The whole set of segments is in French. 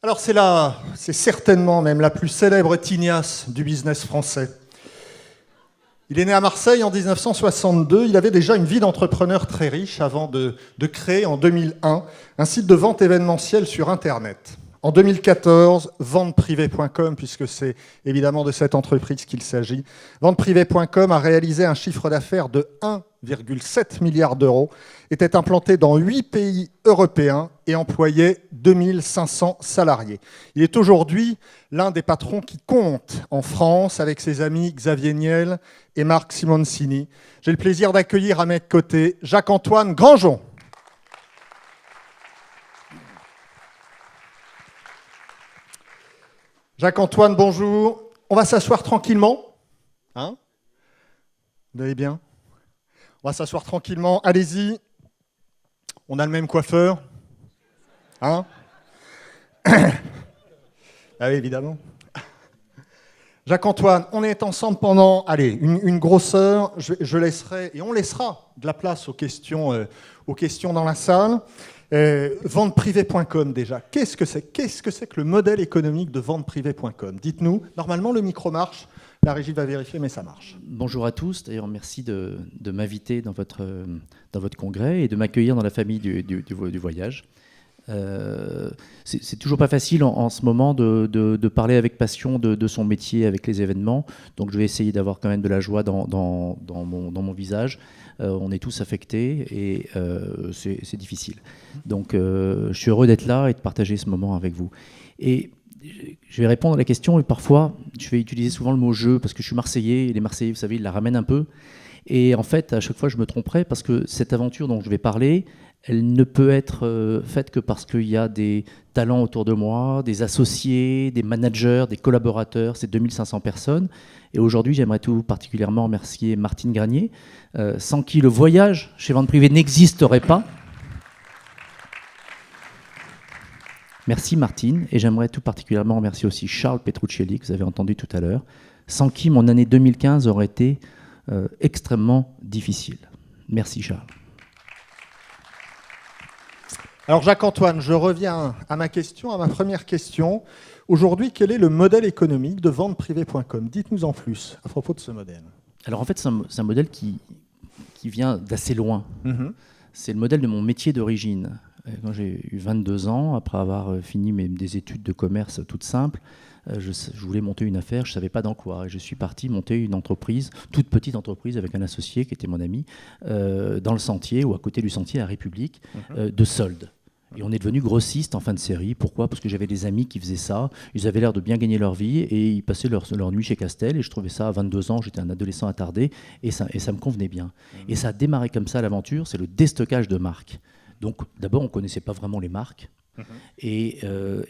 Alors c'est certainement même la plus célèbre tignasse du business français. Il est né à Marseille en 1962. Il avait déjà une vie d'entrepreneur très riche avant de créer en 2001 un site de vente événementielle sur Internet. En 2014, venteprivée.com, puisque c'est évidemment de cette entreprise qu'il s'agit, venteprivée.com a réalisé un chiffre d'affaires de 1,7 milliard d'euros, était implanté dans 8 pays européens et employait 2500 salariés. Il est aujourd'hui l'un des patrons qui compte en France avec ses amis Xavier Niel et Marc Simoncini. J'ai le plaisir d'accueillir à mes côtés Jacques-Antoine Grandjean. Jacques-Antoine, bonjour. On va s'asseoir tranquillement. Hein ? Vous allez bien ? On va s'asseoir tranquillement. Allez-y. On a le même coiffeur. Hein ? Ah oui, évidemment. Jacques-Antoine, on est ensemble pendant, une grosse heure. Je laisserai, et on laissera de la place aux questions dans la salle. Venteprivée.com déjà. Qu'est-ce que c'est que le modèle économique de venteprivée.com ? Dites-nous. Normalement, le micro marche. La régie va vérifier, mais ça marche. Bonjour à tous. D'ailleurs, merci de m'inviter dans votre congrès et de m'accueillir dans la famille du voyage. C'est toujours pas facile en ce moment de parler avec passion de son métier, avec les événements. Donc, je vais essayer d'avoir quand même de la joie dans mon visage. On est tous affectés et c'est difficile. Donc, je suis heureux d'être là et de partager ce moment avec vous. Et je vais répondre à la question et parfois, je vais utiliser souvent le mot « jeu » parce que je suis Marseillais et les Marseillais, vous savez, ils la ramènent un peu. Et en fait, à chaque fois, je me tromperais parce que cette aventure dont je vais parler, elle ne peut être faite que parce qu'il y a des talents autour de moi, des associés, des managers, des collaborateurs, c'est 2500 personnes. Et aujourd'hui, j'aimerais tout particulièrement remercier Martine Granier, sans qui le voyage chez Vente Privée n'existerait pas. Merci Martine, et j'aimerais tout particulièrement remercier aussi Charles Petruccelli, que vous avez entendu tout à l'heure, sans qui mon année 2015 aurait été extrêmement difficile. Merci Charles. Alors Jacques-Antoine, je reviens à ma première question. Aujourd'hui, quel est le modèle économique de venteprivée.com ? Dites-nous en plus à propos de ce modèle. Alors en fait, c'est un modèle qui vient d'assez loin. Mm-hmm. C'est le modèle de mon métier d'origine. Quand j'ai eu 22 ans, après avoir fini des études de commerce toutes simples, je voulais monter une affaire, je ne savais pas dans quoi. Et je suis parti monter une entreprise, toute petite entreprise, avec un associé qui était mon ami, dans le Sentier, ou à côté du Sentier, à République, de soldes. Et on est devenu grossiste en fin de série. Pourquoi ? Parce que j'avais des amis qui faisaient ça. Ils avaient l'air de bien gagner leur vie et ils passaient leur nuit chez Castel. Et je trouvais ça à 22 ans, j'étais un adolescent attardé et ça me convenait bien. Et ça a démarré comme ça l'aventure, c'est le déstockage de marques. Donc d'abord, on ne connaissait pas vraiment les marques. Et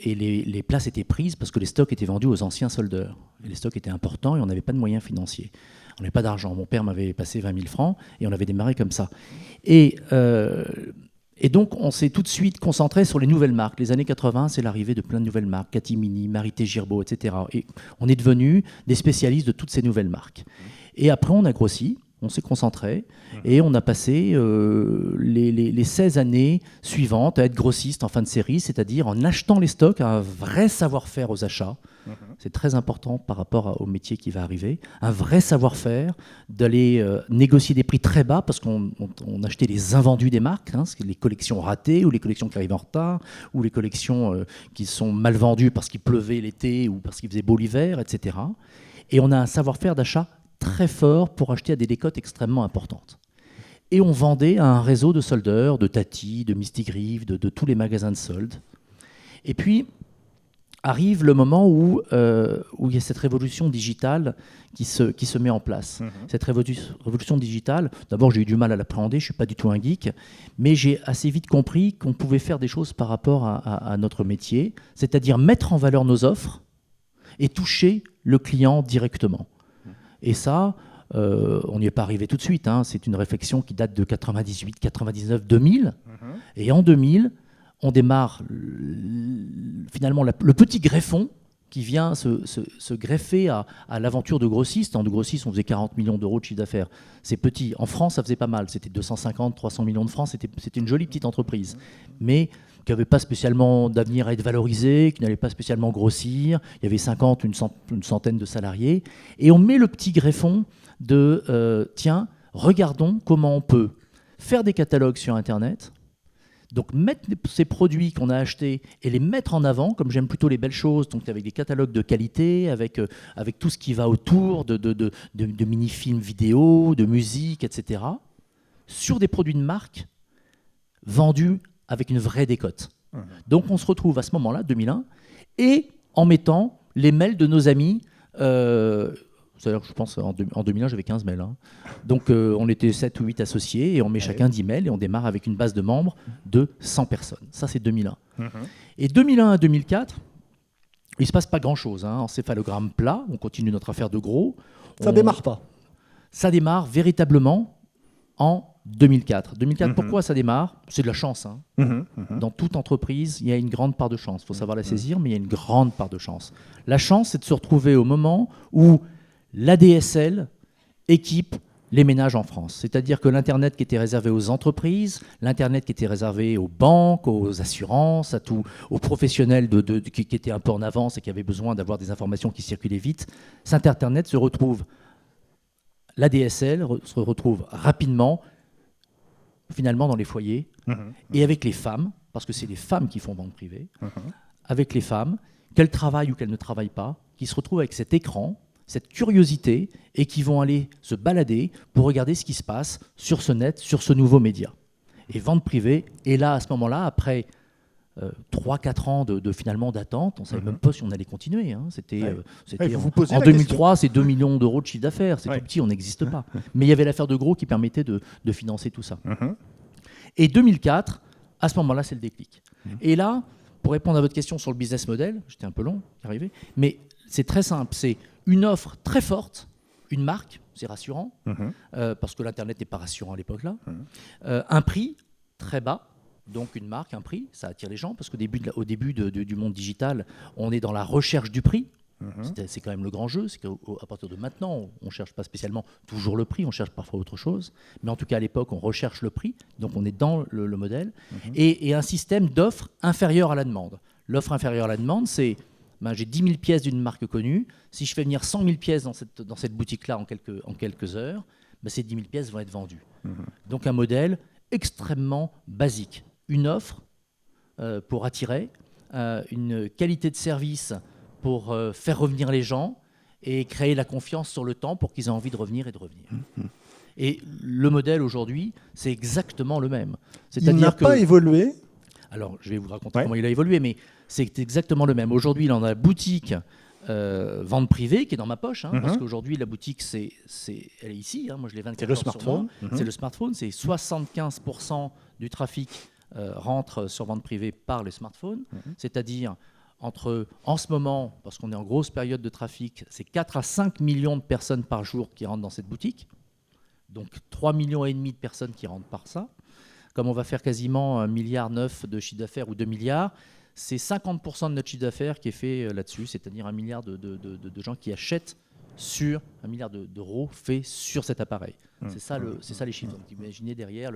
les places étaient prises parce que les stocks étaient vendus aux anciens soldeurs. Et les stocks étaient importants et on n'avait pas de moyens financiers. On n'avait pas d'argent. Mon père m'avait passé 20 000 francs et on avait démarré comme ça. Et donc, on s'est tout de suite concentré sur les nouvelles marques. Les années 80, c'est l'arrivée de plein de nouvelles marques, Catimini, Marité Girbaud, etc. Et on est devenus des spécialistes de toutes ces nouvelles marques. Et après, on a grossi, on s'est concentré, et on a passé les 16 années suivantes à être grossiste en fin de série, c'est-à-dire en achetant les stocks, un vrai savoir-faire aux achats. C'est très important par rapport au métier qui va arriver. Un vrai savoir-faire, d'aller négocier des prix très bas parce qu'on achetait les invendus des marques, les collections ratées ou les collections qui arrivent en retard ou les collections qui sont mal vendues parce qu'il pleuvait l'été ou parce qu'il faisait beau l'hiver, etc. Et on a un savoir-faire d'achat très fort pour acheter à des décotes extrêmement importantes. Et on vendait à un réseau de soldeurs, de Tati, de Mistigrive, de tous les magasins de soldes. Et puis, arrive le moment où il y a cette révolution digitale qui se met en place. Cette révolution digitale, d'abord j'ai eu du mal à l'appréhender, je ne suis pas du tout un geek, mais j'ai assez vite compris qu'on pouvait faire des choses par rapport à notre métier, c'est-à-dire mettre en valeur nos offres et toucher le client directement. Et ça, on n'y est pas arrivé tout de suite, c'est une réflexion qui date de 98, 99, 2000, et en 2000, on démarre finalement le petit greffon qui vient se greffer à l'aventure de grossiste. En de grossiste, on faisait 40 millions d'euros de chiffre d'affaires. C'est petit. En France, ça faisait pas mal. C'était 250, 300 millions de francs. C'était une jolie petite entreprise. Mais qui n'avait pas spécialement d'avenir à être valorisé, qui n'allait pas spécialement grossir. Il y avait 50, une centaine de salariés. Et on met le petit greffon de tiens, regardons comment on peut faire des catalogues sur Internet, donc mettre ces produits qu'on a achetés et les mettre en avant, comme j'aime plutôt les belles choses, donc avec des catalogues de qualité, avec tout ce qui va autour de mini-films vidéo, de musique, etc., sur des produits de marque vendus avec une vraie décote. Donc on se retrouve à ce moment-là, 2001, et en mettant les mails de nos amis. C'est-à-dire que je pense en 2001, j'avais 15 mails. Hein. Donc on était 7 ou 8 associés et on met chacun 10 mails et on démarre avec une base de membres de 100 personnes. Ça, c'est 2001. Et 2001 à 2004, il ne se passe pas grand-chose. Hein. Encéphalogramme plat, on continue notre affaire de gros. Ça ne démarre pas. Ça démarre véritablement en 2004. 2004, pourquoi ça démarre? C'est de la chance. Hein. Dans toute entreprise, il y a une grande part de chance. Il faut savoir la saisir, mais il y a une grande part de chance. La chance, c'est de se retrouver au moment où l'ADSL équipe les ménages en France. C'est-à-dire que l'Internet qui était réservé aux entreprises, l'Internet qui était réservé aux banques, aux assurances, aux professionnels qui étaient un peu en avance et qui avaient besoin d'avoir des informations qui circulaient vite, cet Internet se retrouve, l'ADSL se retrouve rapidement, finalement, dans les foyers, et avec les femmes, parce que c'est les femmes qui font banque privée, avec les femmes, qu'elles travaillent ou qu'elles ne travaillent pas, qui se retrouvent avec cet écran, cette curiosité, et qui vont aller se balader pour regarder ce qui se passe sur ce net, sur ce nouveau média. Et vente privée, et là, à ce moment-là, après 3-4 ans finalement d'attente, on ne savait même pas si on allait continuer. Hein. En 2003, c'est 2 millions d'euros de chiffre d'affaires, c'est tout petit, on n'existe pas. Mais il y avait l'affaire de gros qui permettait de financer tout ça. Et 2004, à ce moment-là, c'est le déclic. Et là, pour répondre à votre question sur le business model, j'étais un peu long, arrivé, mais c'est très simple, c'est une offre très forte, une marque, c'est rassurant, parce que l'Internet n'est pas rassurant à l'époque-là. Un prix très bas, donc une marque, un prix, ça attire les gens, parce qu'au début, du monde digital, on est dans la recherche du prix. C'est quand même le grand jeu, c'est qu'à partir de maintenant, on ne cherche pas spécialement toujours le prix, on cherche parfois autre chose. Mais en tout cas, à l'époque, on recherche le prix, donc on est dans le modèle. Et un système d'offres inférieure à la demande. L'offre inférieure à la demande, c'est... j'ai 10 000 pièces d'une marque connue. Si je fais venir 100 000 pièces dans cette boutique-là en quelques heures, ces 10 000 pièces vont être vendues. Donc un modèle extrêmement basique. Une offre pour attirer, une qualité de service pour faire revenir les gens et créer la confiance sur le temps pour qu'ils aient envie de revenir et de revenir. Et le modèle aujourd'hui, c'est exactement le même. Il n'a pas évolué. Alors, je vais vous raconter comment il a évolué, mais c'est exactement le même. Aujourd'hui, on a la boutique vente privée qui est dans ma poche, parce qu'aujourd'hui, la boutique, elle est ici. Moi, je l'ai 24 heures sur moi. C'est le smartphone. C'est 75% du trafic rentre sur vente privée par le smartphone. C'est-à-dire, en ce moment, parce qu'on est en grosse période de trafic, c'est 4 à 5 millions de personnes par jour qui rentrent dans cette boutique. Donc, 3,5 millions de personnes qui rentrent par ça. Comme on va faire quasiment 1,9 milliard de chiffre d'affaires ou 2 milliards, c'est 50% de notre chiffre d'affaires qui est fait là-dessus, c'est-à-dire 1 milliard de gens qui achètent sur 1 milliard d'euros fait sur cet appareil. C'est ça les chiffres. Donc imaginez derrière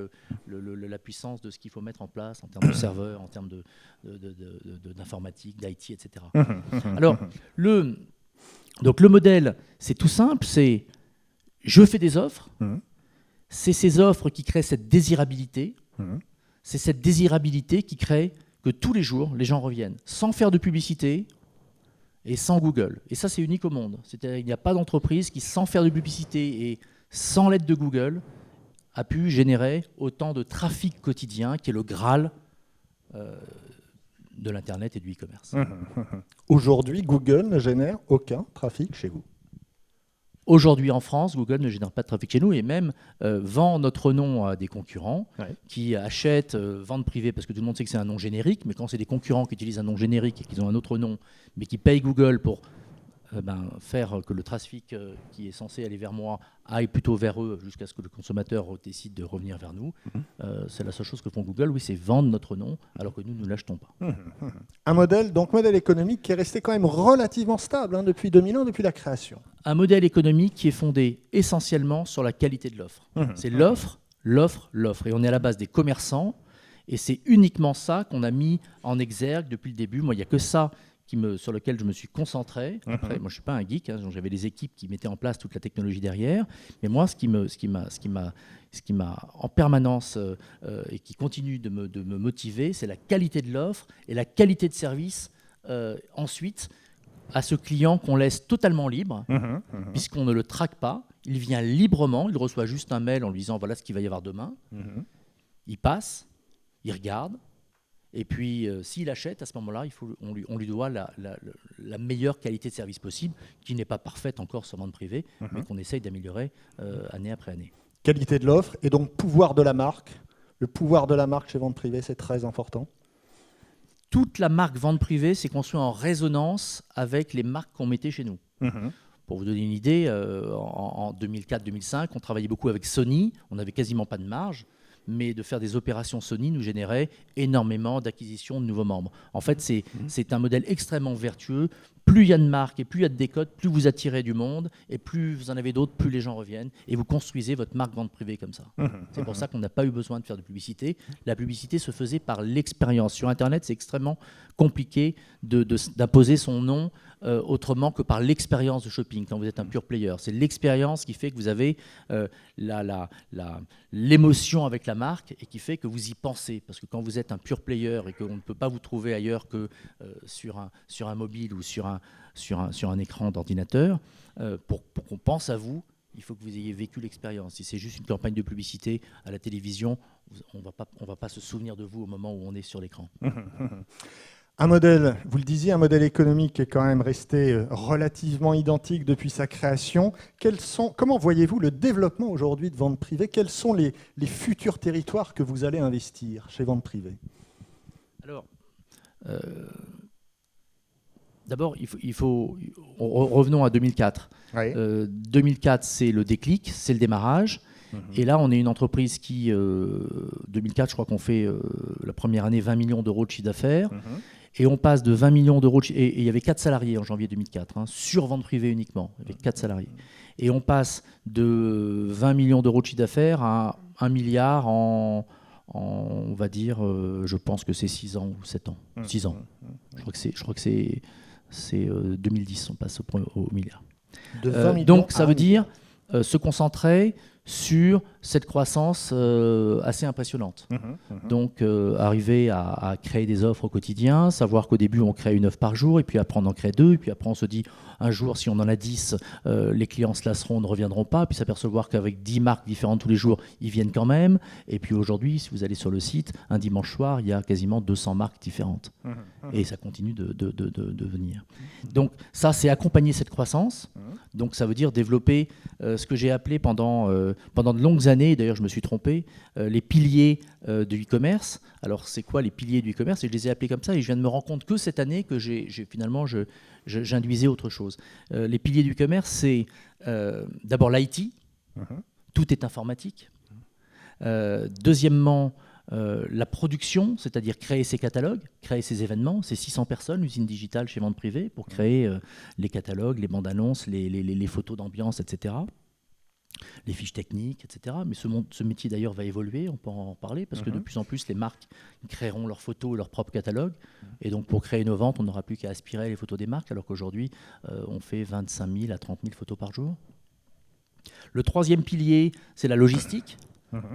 la puissance de ce qu'il faut mettre en place en termes de serveurs, en termes d'informatique, d'IT, etc. Alors, donc le modèle, c'est tout simple, c'est je fais des offres, c'est ces offres qui créent cette désirabilité, c'est cette désirabilité qui crée que tous les jours, les gens reviennent, sans faire de publicité et sans Google. Et ça, c'est unique au monde. C'est-à-dire qu'il n'y a pas d'entreprise qui, sans faire de publicité et sans l'aide de Google, a pu générer autant de trafic quotidien qui est le Graal de l'Internet et du e-commerce. Aujourd'hui, Google ne génère aucun trafic chez vous. Aujourd'hui, en France, Google ne génère pas de trafic chez nous et même vend notre nom à des concurrents qui achètent vente privée parce que tout le monde sait que c'est un nom générique, mais quand c'est des concurrents qui utilisent un nom générique et qu'ils ont un autre nom, mais qui payent Google pour faire que le trafic qui est censé aller vers moi aille plutôt vers eux jusqu'à ce que le consommateur décide de revenir vers nous, c'est la seule chose que font Google, c'est vendre notre nom alors que nous ne l'achetons pas. Un modèle économique qui est resté quand même relativement stable depuis 2001, depuis la création. Un modèle économique qui est fondé essentiellement sur la qualité de l'offre. C'est l'offre. Et on est à la base des commerçants Et c'est uniquement ça qu'on a mis en exergue depuis le début. Moi, il n'y a que ça sur lequel je me suis concentré. Après, moi, je ne suis pas un geek, hein, j'avais des équipes qui mettaient en place toute la technologie derrière. Mais moi, ce qui m'a en permanence et qui continue de me motiver, c'est la qualité de l'offre et la qualité de service ensuite à ce client qu'on laisse totalement libre, puisqu'on ne le traque pas. Il vient librement, il reçoit juste un mail en lui disant voilà ce qu'il va y avoir demain. Il passe, il regarde. Et puis, s'il achète, à ce moment-là, on lui doit la meilleure qualité de service possible, qui n'est pas parfaite encore sur vente privée, mais qu'on essaye d'améliorer année après année. Qualité de l'offre et donc pouvoir de la marque. Le pouvoir de la marque chez vente privée, c'est très important. Toute la marque vente privée s'est construite en résonance avec les marques qu'on mettait chez nous. Pour vous donner une idée, en 2004-2005, on travaillait beaucoup avec Sony, on n'avait quasiment pas de marge. Mais de faire des opérations Sony nous générait énormément d'acquisitions de nouveaux membres. En fait, c'est un modèle extrêmement vertueux. Plus il y a de marques et plus il y a de décodes, plus vous attirez du monde, et plus vous en avez d'autres, plus les gens reviennent, et vous construisez votre marque vente privée comme ça. C'est pour ça qu'on n'a pas eu besoin de faire de publicité. La publicité se faisait par l'expérience. Sur Internet, c'est extrêmement compliqué d'imposer son nom autrement que par l'expérience de shopping quand vous êtes un pure player. C'est l'expérience qui fait que vous avez l'émotion avec la marque et qui fait que vous y pensez. Parce que quand vous êtes un pure player et qu'on ne peut pas vous trouver ailleurs que sur un mobile ou sur un écran d'ordinateur, pour qu'on pense à vous, il faut que vous ayez vécu l'expérience. Si c'est juste une campagne de publicité à la télévision, on va pas se souvenir de vous au moment où on est sur l'écran. Un modèle, vous le disiez, un modèle économique qui est quand même resté relativement identique depuis sa création. Comment voyez-vous le développement aujourd'hui de vente privée? Quels sont les futurs territoires que vous allez investir chez vente privée? Alors, d'abord, revenons à 2004. Oui. 2004, c'est le déclic, c'est le démarrage. Et là, on est une entreprise qui, 2004, je crois qu'on fait la première année 20 millions d'euros de chiffre d'affaires. Et on passe de 20 millions d'euros, et il y avait 4 salariés en janvier 2004, sur vente privée uniquement, avec 4 salariés. Et on passe de 20 millions d'euros de chiffre d'affaires à 1 milliard on va dire, je pense que c'est 6 ans ou 7 ans. 6 ans. Je crois que c'est 2010, on passe au milliard. Donc ça veut dire se concentrer sur cette croissance assez impressionnante. Donc arriver à créer des offres au quotidien, savoir qu'au début on crée une offre par jour, et puis après on en crée 2, et puis après on se dit un jour si on en a 10, les clients se lasseront, ne reviendront pas, puis s'apercevoir qu'avec 10 marques différentes tous les jours, ils viennent quand même. Et puis aujourd'hui, si vous allez sur le site, un dimanche soir, il y a quasiment 200 marques différentes. Et ça continue de venir. Donc ça, c'est accompagner cette croissance. Donc ça veut dire développer ce que j'ai appelé pendant de longues années, d'ailleurs je me suis trompé, les piliers de e-commerce. Alors c'est quoi les piliers du e-commerce? Et je les ai appelés comme ça, et je viens de me rendre compte que cette année que finalement j'induisais autre chose. Les piliers du e-commerce, c'est d'abord l'IT, tout est informatique. Deuxièmement, la production, c'est-à-dire créer ses catalogues, créer ses événements. C'est 600 personnes, usine digitale chez Vente Privée, pour créer les catalogues, les bandes annonces, les photos d'ambiance, etc. Les fiches techniques, etc. Mais ce métier d'ailleurs va évoluer, on peut en parler, parce que de plus en plus les marques créeront leurs photos et leurs propres catalogues. Et donc pour créer nos ventes, on n'aura plus qu'à aspirer les photos des marques, alors qu'aujourd'hui on fait 25 000 à 30 000 photos par jour. Le troisième pilier, c'est la logistique.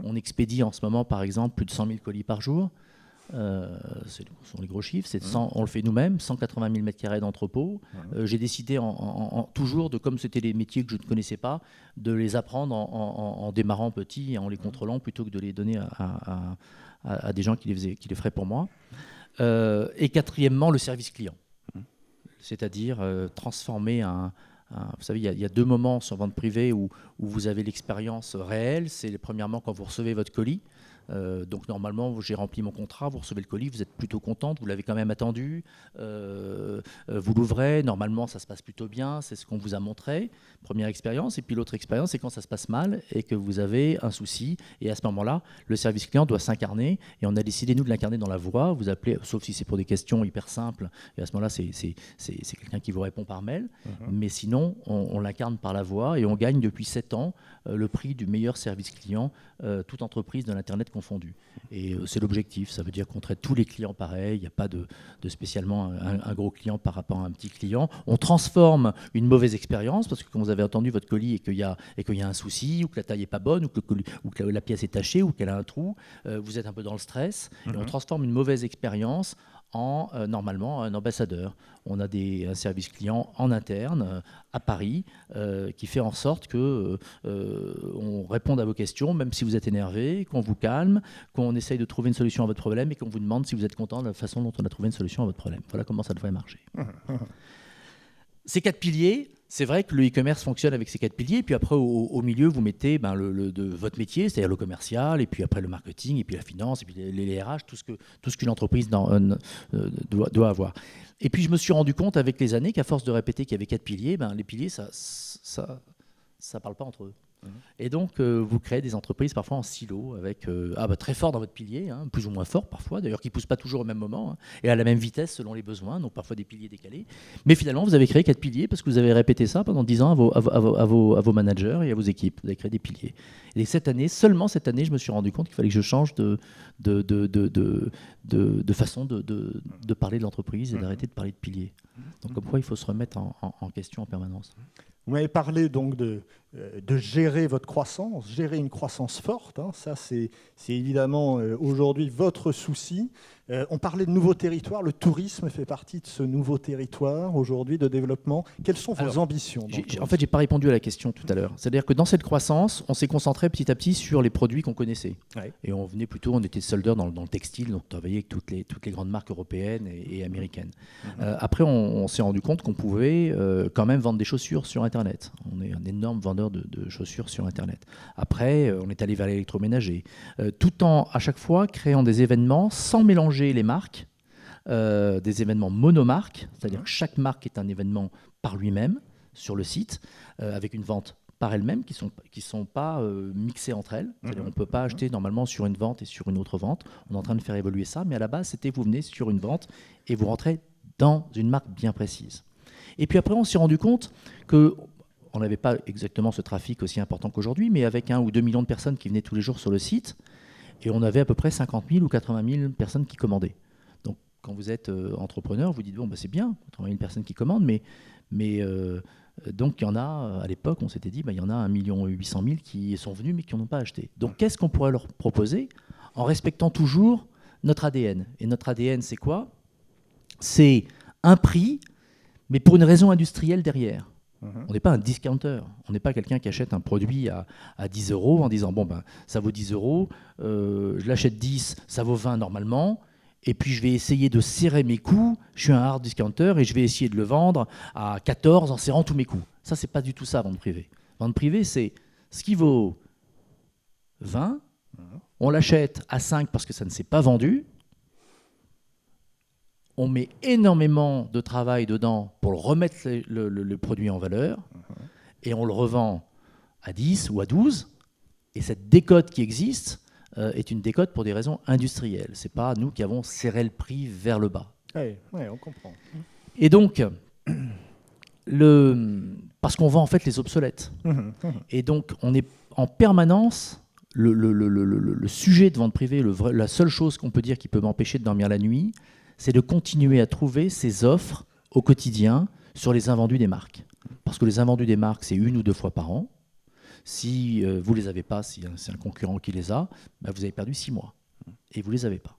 On expédie en ce moment, par exemple, plus de 100 000 colis par jour. Ce sont les gros chiffres. On le fait nous-mêmes, 180 000 m² d'entrepôt. J'ai décidé toujours, comme c'était des métiers que je ne connaissais pas, de les apprendre en démarrant petit et en les contrôlant plutôt que de les donner à des gens qui les feraient pour moi. Et quatrièmement, le service client. C'est-à-dire transformer vous savez, il y a 2 moments sur vente privée où vous avez l'expérience réelle. C'est premièrement quand vous recevez votre colis. Donc normalement, j'ai rempli mon contrat, vous recevez le colis, vous êtes plutôt contente, vous l'avez quand même attendu, vous l'ouvrez, normalement ça se passe plutôt bien, c'est ce qu'on vous a montré, première expérience. Et puis l'autre expérience, c'est quand ça se passe mal et que vous avez un souci, et à ce moment-là, le service client doit s'incarner, et on a décidé nous de l'incarner dans la voix. Vous appelez, sauf si c'est pour des questions hyper simples, et à ce moment-là c'est quelqu'un qui vous répond par mail, mais sinon on l'incarne par la voix, et on gagne depuis 7 ans le prix du meilleur service client, toute entreprise de l'internet confondus. Et c'est l'objectif. Ça veut dire qu'on traite tous les clients pareil. Il n'y a pas de spécialement un gros client par rapport à un petit client. On transforme une mauvaise expérience parce que quand vous avez entendu votre colis et qu'il y a un souci, ou que la taille n'est pas bonne, ou que la pièce est tachée, ou qu'elle a un trou, vous êtes un peu dans le stress. Et on transforme une mauvaise expérience en normalement un ambassadeur. On a un service client en interne à Paris qui fait en sorte que on réponde à vos questions, même si vous êtes énervé, qu'on vous calme, qu'on essaye de trouver une solution à votre problème et qu'on vous demande si vous êtes content de la façon dont on a trouvé une solution à votre problème. Voilà comment ça devrait marcher. Ces 4 piliers, c'est vrai que le e-commerce fonctionne avec ces 4 piliers. Puis après, au milieu, vous mettez de votre métier, c'est-à-dire le commercial, et puis après le marketing, et puis la finance, et puis les RH, tout ce qu'une entreprise doit avoir. Et puis je me suis rendu compte avec les années qu'à force de répéter qu'il y avait 4 piliers, les piliers, ça parle pas entre eux. Et donc, vous créez des entreprises parfois en silo, avec très fort dans votre pilier, plus ou moins fort parfois, d'ailleurs qui ne poussent pas toujours au même moment, et à la même vitesse selon les besoins, donc parfois des piliers décalés. Mais finalement, vous avez créé 4 piliers parce que vous avez répété ça pendant 10 ans à vos managers et à vos équipes. Vous avez créé des piliers. Et seulement cette année, je me suis rendu compte qu'il fallait que je change de façon de parler de l'entreprise et d'arrêter de parler de piliers. Donc comme quoi, il faut se remettre en question en permanence. Vous m'avez parlé donc de gérer votre croissance, gérer une croissance forte. Ça, c'est évidemment aujourd'hui votre souci. On parlait de nouveaux territoires. Le tourisme fait partie de ce nouveau territoire aujourd'hui de développement. Quelles sont vos ambitions En fait, je n'ai pas répondu à la question tout à l'heure. C'est-à-dire que dans cette croissance, on s'est concentré petit à petit sur les produits qu'on connaissait. Ouais. Et on était soldeur dans le textile, donc on travaillait avec toutes les grandes marques européennes et américaines. Après, on s'est rendu compte qu'on pouvait quand même vendre des chaussures sur Internet. On est un énorme vendeur de chaussures sur Internet. Après, on est allé vers l'électroménager, tout en, à chaque fois, créant des événements sans mélanger les marques, des événements monomarques, c'est-à-dire que chaque marque est un événement par lui-même sur le site, avec une vente par elle-même qui sont pas mixées entre elles. C'est-à-dire on ne peut pas acheter normalement sur une vente et sur une autre vente. On est en train de faire évoluer ça, mais à la base, c'était vous venez sur une vente et vous rentrez dans une marque bien précise. Et puis après, on s'est rendu compte qu'on n'avait pas exactement ce trafic aussi important qu'aujourd'hui, mais avec 1 ou 2 millions de personnes qui venaient tous les jours sur le site, et on avait à peu près 50 000 ou 80 000 personnes qui commandaient. Donc, quand vous êtes entrepreneur, vous dites, c'est bien, 80 000 personnes qui commandent, mais donc, il y en a, à l'époque, on s'était dit, il y en a 1 800 000 qui sont venus, mais qui n'ont pas acheté. Donc, qu'est-ce qu'on pourrait leur proposer en respectant toujours notre ADN? Et notre ADN, c'est quoi? C'est un prix, mais pour une raison industrielle derrière. On n'est pas un discounter, on n'est pas quelqu'un qui achète un produit à 10 € en disant ça vaut 10 €, je l'achète 10, ça vaut 20 normalement, et puis je vais essayer de serrer mes coûts, je suis un hard discounter et je vais essayer de le vendre à 14 en serrant tous mes coûts. Ça, c'est pas du tout ça, vente privée. Vente privée, c'est ce qui vaut 20, on l'achète à 5 parce que ça ne s'est pas vendu. On met énormément de travail dedans pour le remettre le produit en valeur et on le revend à 10 ou à 12. Et cette décote qui existe est une décote pour des raisons industrielles. Ce n'est pas nous qui avons serré le prix vers le bas. Oui, on comprend. Et donc, parce qu'on vend en fait les obsolètes. Et donc, on est en permanence... Le sujet de vente privée, la seule chose qu'on peut dire qui peut m'empêcher de dormir la nuit, c'est de continuer à trouver ces offres au quotidien sur les invendus des marques. Parce que les invendus des marques, c'est 1 ou 2 fois par an. Si vous ne les avez pas, si c'est un concurrent qui les a, vous avez perdu 6 mois. Et vous ne les avez pas.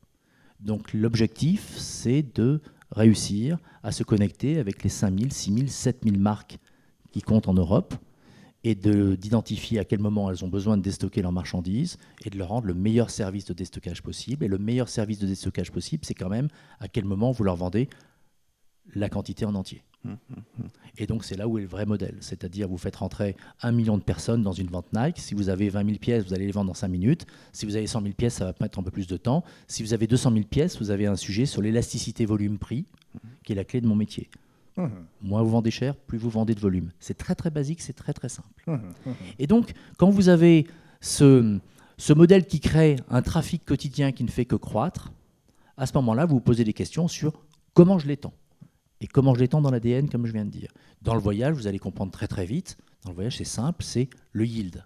Donc l'objectif, c'est de réussir à se connecter avec les 5 000, 6 000, 7 000 marques qui comptent en Europe et d'identifier à quel moment elles ont besoin de déstocker leurs marchandises et de leur rendre le meilleur service de déstockage possible. Et le meilleur service de déstockage possible, c'est quand même à quel moment vous leur vendez la quantité en entier. Et donc, c'est là où est le vrai modèle. C'est-à-dire, vous faites rentrer 1 million de personnes dans une vente Nike. Si vous avez 20 000 pièces, vous allez les vendre dans 5 minutes. Si vous avez 100 000 pièces, ça va mettre un peu plus de temps. Si vous avez 200 000 pièces, vous avez un sujet sur l'élasticité volume-prix, qui est la clé de mon métier. Moins vous vendez cher, plus vous vendez de volume. C'est très très basique, c'est très très simple. Et donc, quand vous avez ce modèle qui crée un trafic quotidien qui ne fait que croître, à ce moment-là, vous vous posez des questions sur comment je l'étends. Et comment je l'étends dans l'ADN, comme je viens de dire. Dans le voyage, vous allez comprendre très très vite. Dans le voyage, c'est simple, c'est le yield.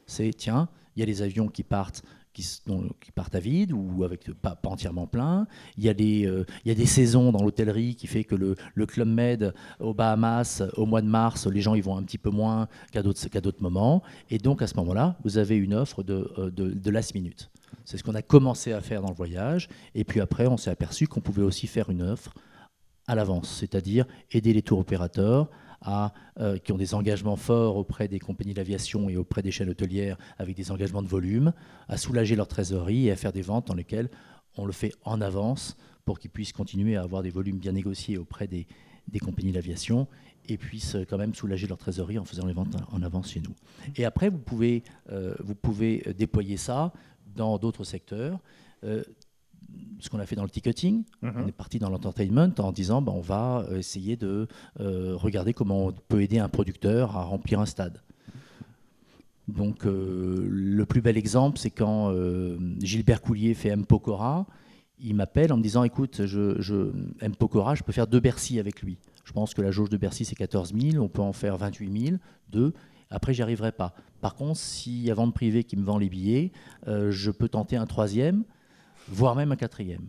C'est, tiens, il y a des avions qui partent qui partent à vide ou avec pas entièrement plein. Il y a des saisons dans l'hôtellerie qui fait que le Club Med aux Bahamas, au mois de mars, les gens y vont un petit peu moins qu'à d'autres moments. Et donc, à ce moment-là, vous avez une offre de last minute. C'est ce qu'on a commencé à faire dans le voyage. Et puis après, on s'est aperçu qu'on pouvait aussi faire une offre à l'avance, c'est-à-dire aider les tours opérateurs qui ont des engagements forts auprès des compagnies d'aviation et auprès des chaînes hôtelières avec des engagements de volume, à soulager leur trésorerie et à faire des ventes dans lesquelles on le fait en avance pour qu'ils puissent continuer à avoir des volumes bien négociés auprès des compagnies d'aviation et puissent quand même soulager leur trésorerie en faisant les ventes en avance chez nous. Et après, vous pouvez déployer ça dans d'autres secteurs. Ce qu'on a fait dans le ticketing, on est parti dans l'entertainment en disant on va essayer de regarder comment on peut aider un producteur à remplir un stade. Donc le plus bel exemple, c'est quand Gilbert Coulier fait M. Pokora, il m'appelle en me disant écoute, M. Pokora, je peux faire 2 Bercy avec lui. Je pense que la jauge de Bercy c'est 14 000, on peut en faire 28 000, 2. Après, j'y arriverai pas. Par contre, s'il y a vente privée qui me vend les billets, je peux tenter un 3e. Voire même un 4e.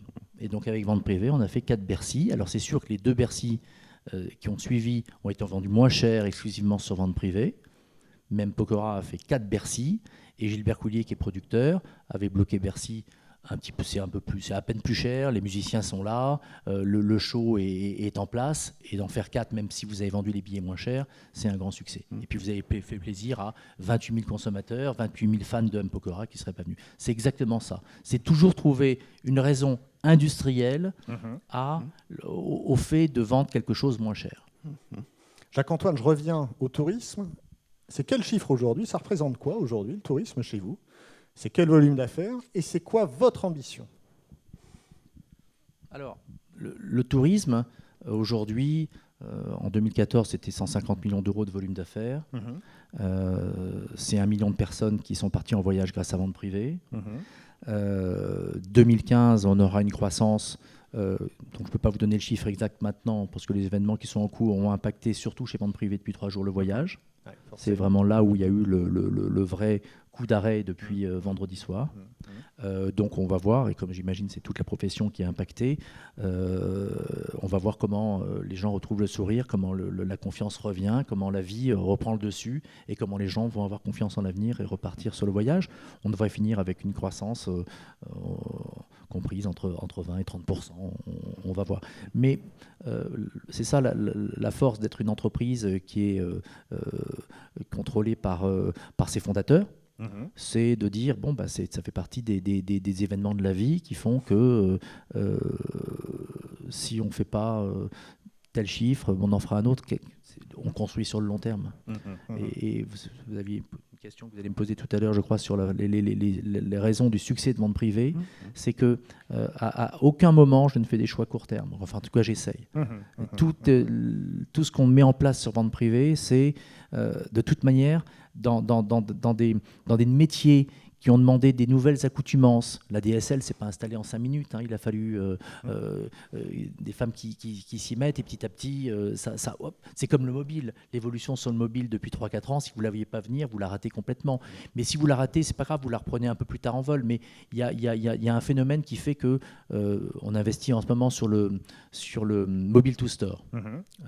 Et donc avec vente privée, on a fait 4 Bercy. Alors c'est sûr que les 2 Bercy qui ont suivi ont été vendus moins cher exclusivement sur vente privée. Même Pokora a fait 4 Bercy. Et Gilbert Coulier, qui est producteur, avait bloqué Bercy un petit peu, c'est à peine plus cher, les musiciens sont là, le show est en place, et d'en faire 4, même si vous avez vendu les billets moins chers, c'est un grand succès. Et puis vous avez fait plaisir à 28 000 consommateurs, 28 000 fans de M. Pokora qui ne seraient pas venus. C'est exactement ça. C'est toujours trouver une raison industrielle au fait de vendre quelque chose moins cher. Jacques-Antoine, je reviens au tourisme. C'est quel chiffre aujourd'hui? Ça représente quoi aujourd'hui, le tourisme chez vous? C'est quel volume d'affaires et c'est quoi votre ambition? Alors, le tourisme, aujourd'hui, en 2014, c'était 150 millions d'euros de volume d'affaires. C'est 1 million de personnes qui sont parties en voyage grâce à vente privée. 2015, on aura une croissance. Donc je ne peux pas vous donner le chiffre exact maintenant parce que les événements qui sont en cours ont impacté surtout chez vente privée depuis 3 jours le voyage. Ouais, c'est vraiment là où il y a eu le vrai coup d'arrêt depuis vendredi soir. Donc on va voir, et comme j'imagine c'est toute la profession qui est impactée, on va voir comment les gens retrouvent le sourire, comment la confiance revient, comment la vie reprend le dessus et comment les gens vont avoir confiance en l'avenir et repartir sur le voyage. On devrait finir avec une croissance comprise entre 20 et 30%, on va voir. Mais c'est ça la force d'être une entreprise qui est contrôlée par ses fondateurs. C'est de dire, ça fait partie des événements de la vie qui font que si on ne fait pas tel chiffre, on en fera un autre. On construit sur le long terme. Et vous aviez une question que vous allez me poser tout à l'heure, je crois, sur les raisons du succès de vente privée. C'est que à aucun moment je ne fais des choix court terme. Enfin, en tout cas, j'essaye. Tout ce qu'on met en place sur vente privée, c'est de toute manière dans des métiers qui ont demandé des nouvelles accoutumances. La DSL, c'est pas installé en 5 minutes. Il a fallu des femmes qui s'y mettent et petit à petit, c'est comme le mobile. L'évolution sur le mobile depuis 3-4 ans, si vous ne la voyez pas venir, vous la ratez complètement. Mais si vous la ratez, c'est pas grave, vous la reprenez un peu plus tard en vol. Mais il y a un phénomène qui fait que on investit en ce moment sur le mobile to store.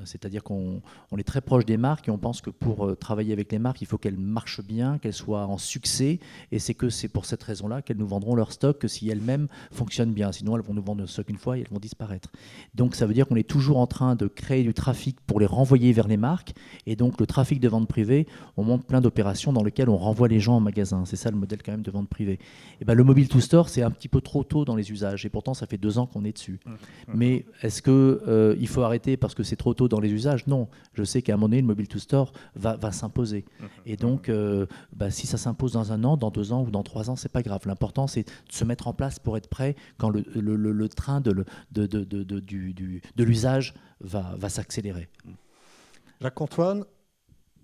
C'est-à-dire qu'on est très proche des marques et on pense que pour travailler avec les marques, il faut qu'elles marchent bien, qu'elles soient en succès. Et c'est pour cette raison-là qu'elles nous vendront leur stock que si elles-mêmes fonctionnent bien. Sinon, elles vont nous vendre leur stock une fois et elles vont disparaître. Donc, ça veut dire qu'on est toujours en train de créer du trafic pour les renvoyer vers les marques. Et donc, le trafic de vente privée, on monte plein d'opérations dans lesquelles on renvoie les gens en magasin. C'est ça le modèle quand même de vente privée. Et le mobile to store, c'est un petit peu trop tôt dans les usages. Et pourtant, ça fait 2 ans qu'on est dessus. Mais est-ce qu'il faut arrêter parce que c'est trop tôt dans les usages? Non. Je sais qu'à un moment donné, le mobile to store va s'imposer. Et donc, si ça s'impose dans 1 an, dans 2 ans ou dans 3 ans, c'est pas grave. L'important, c'est de se mettre en place pour être prêt quand le train de l'usage va s'accélérer. Jacques-Antoine,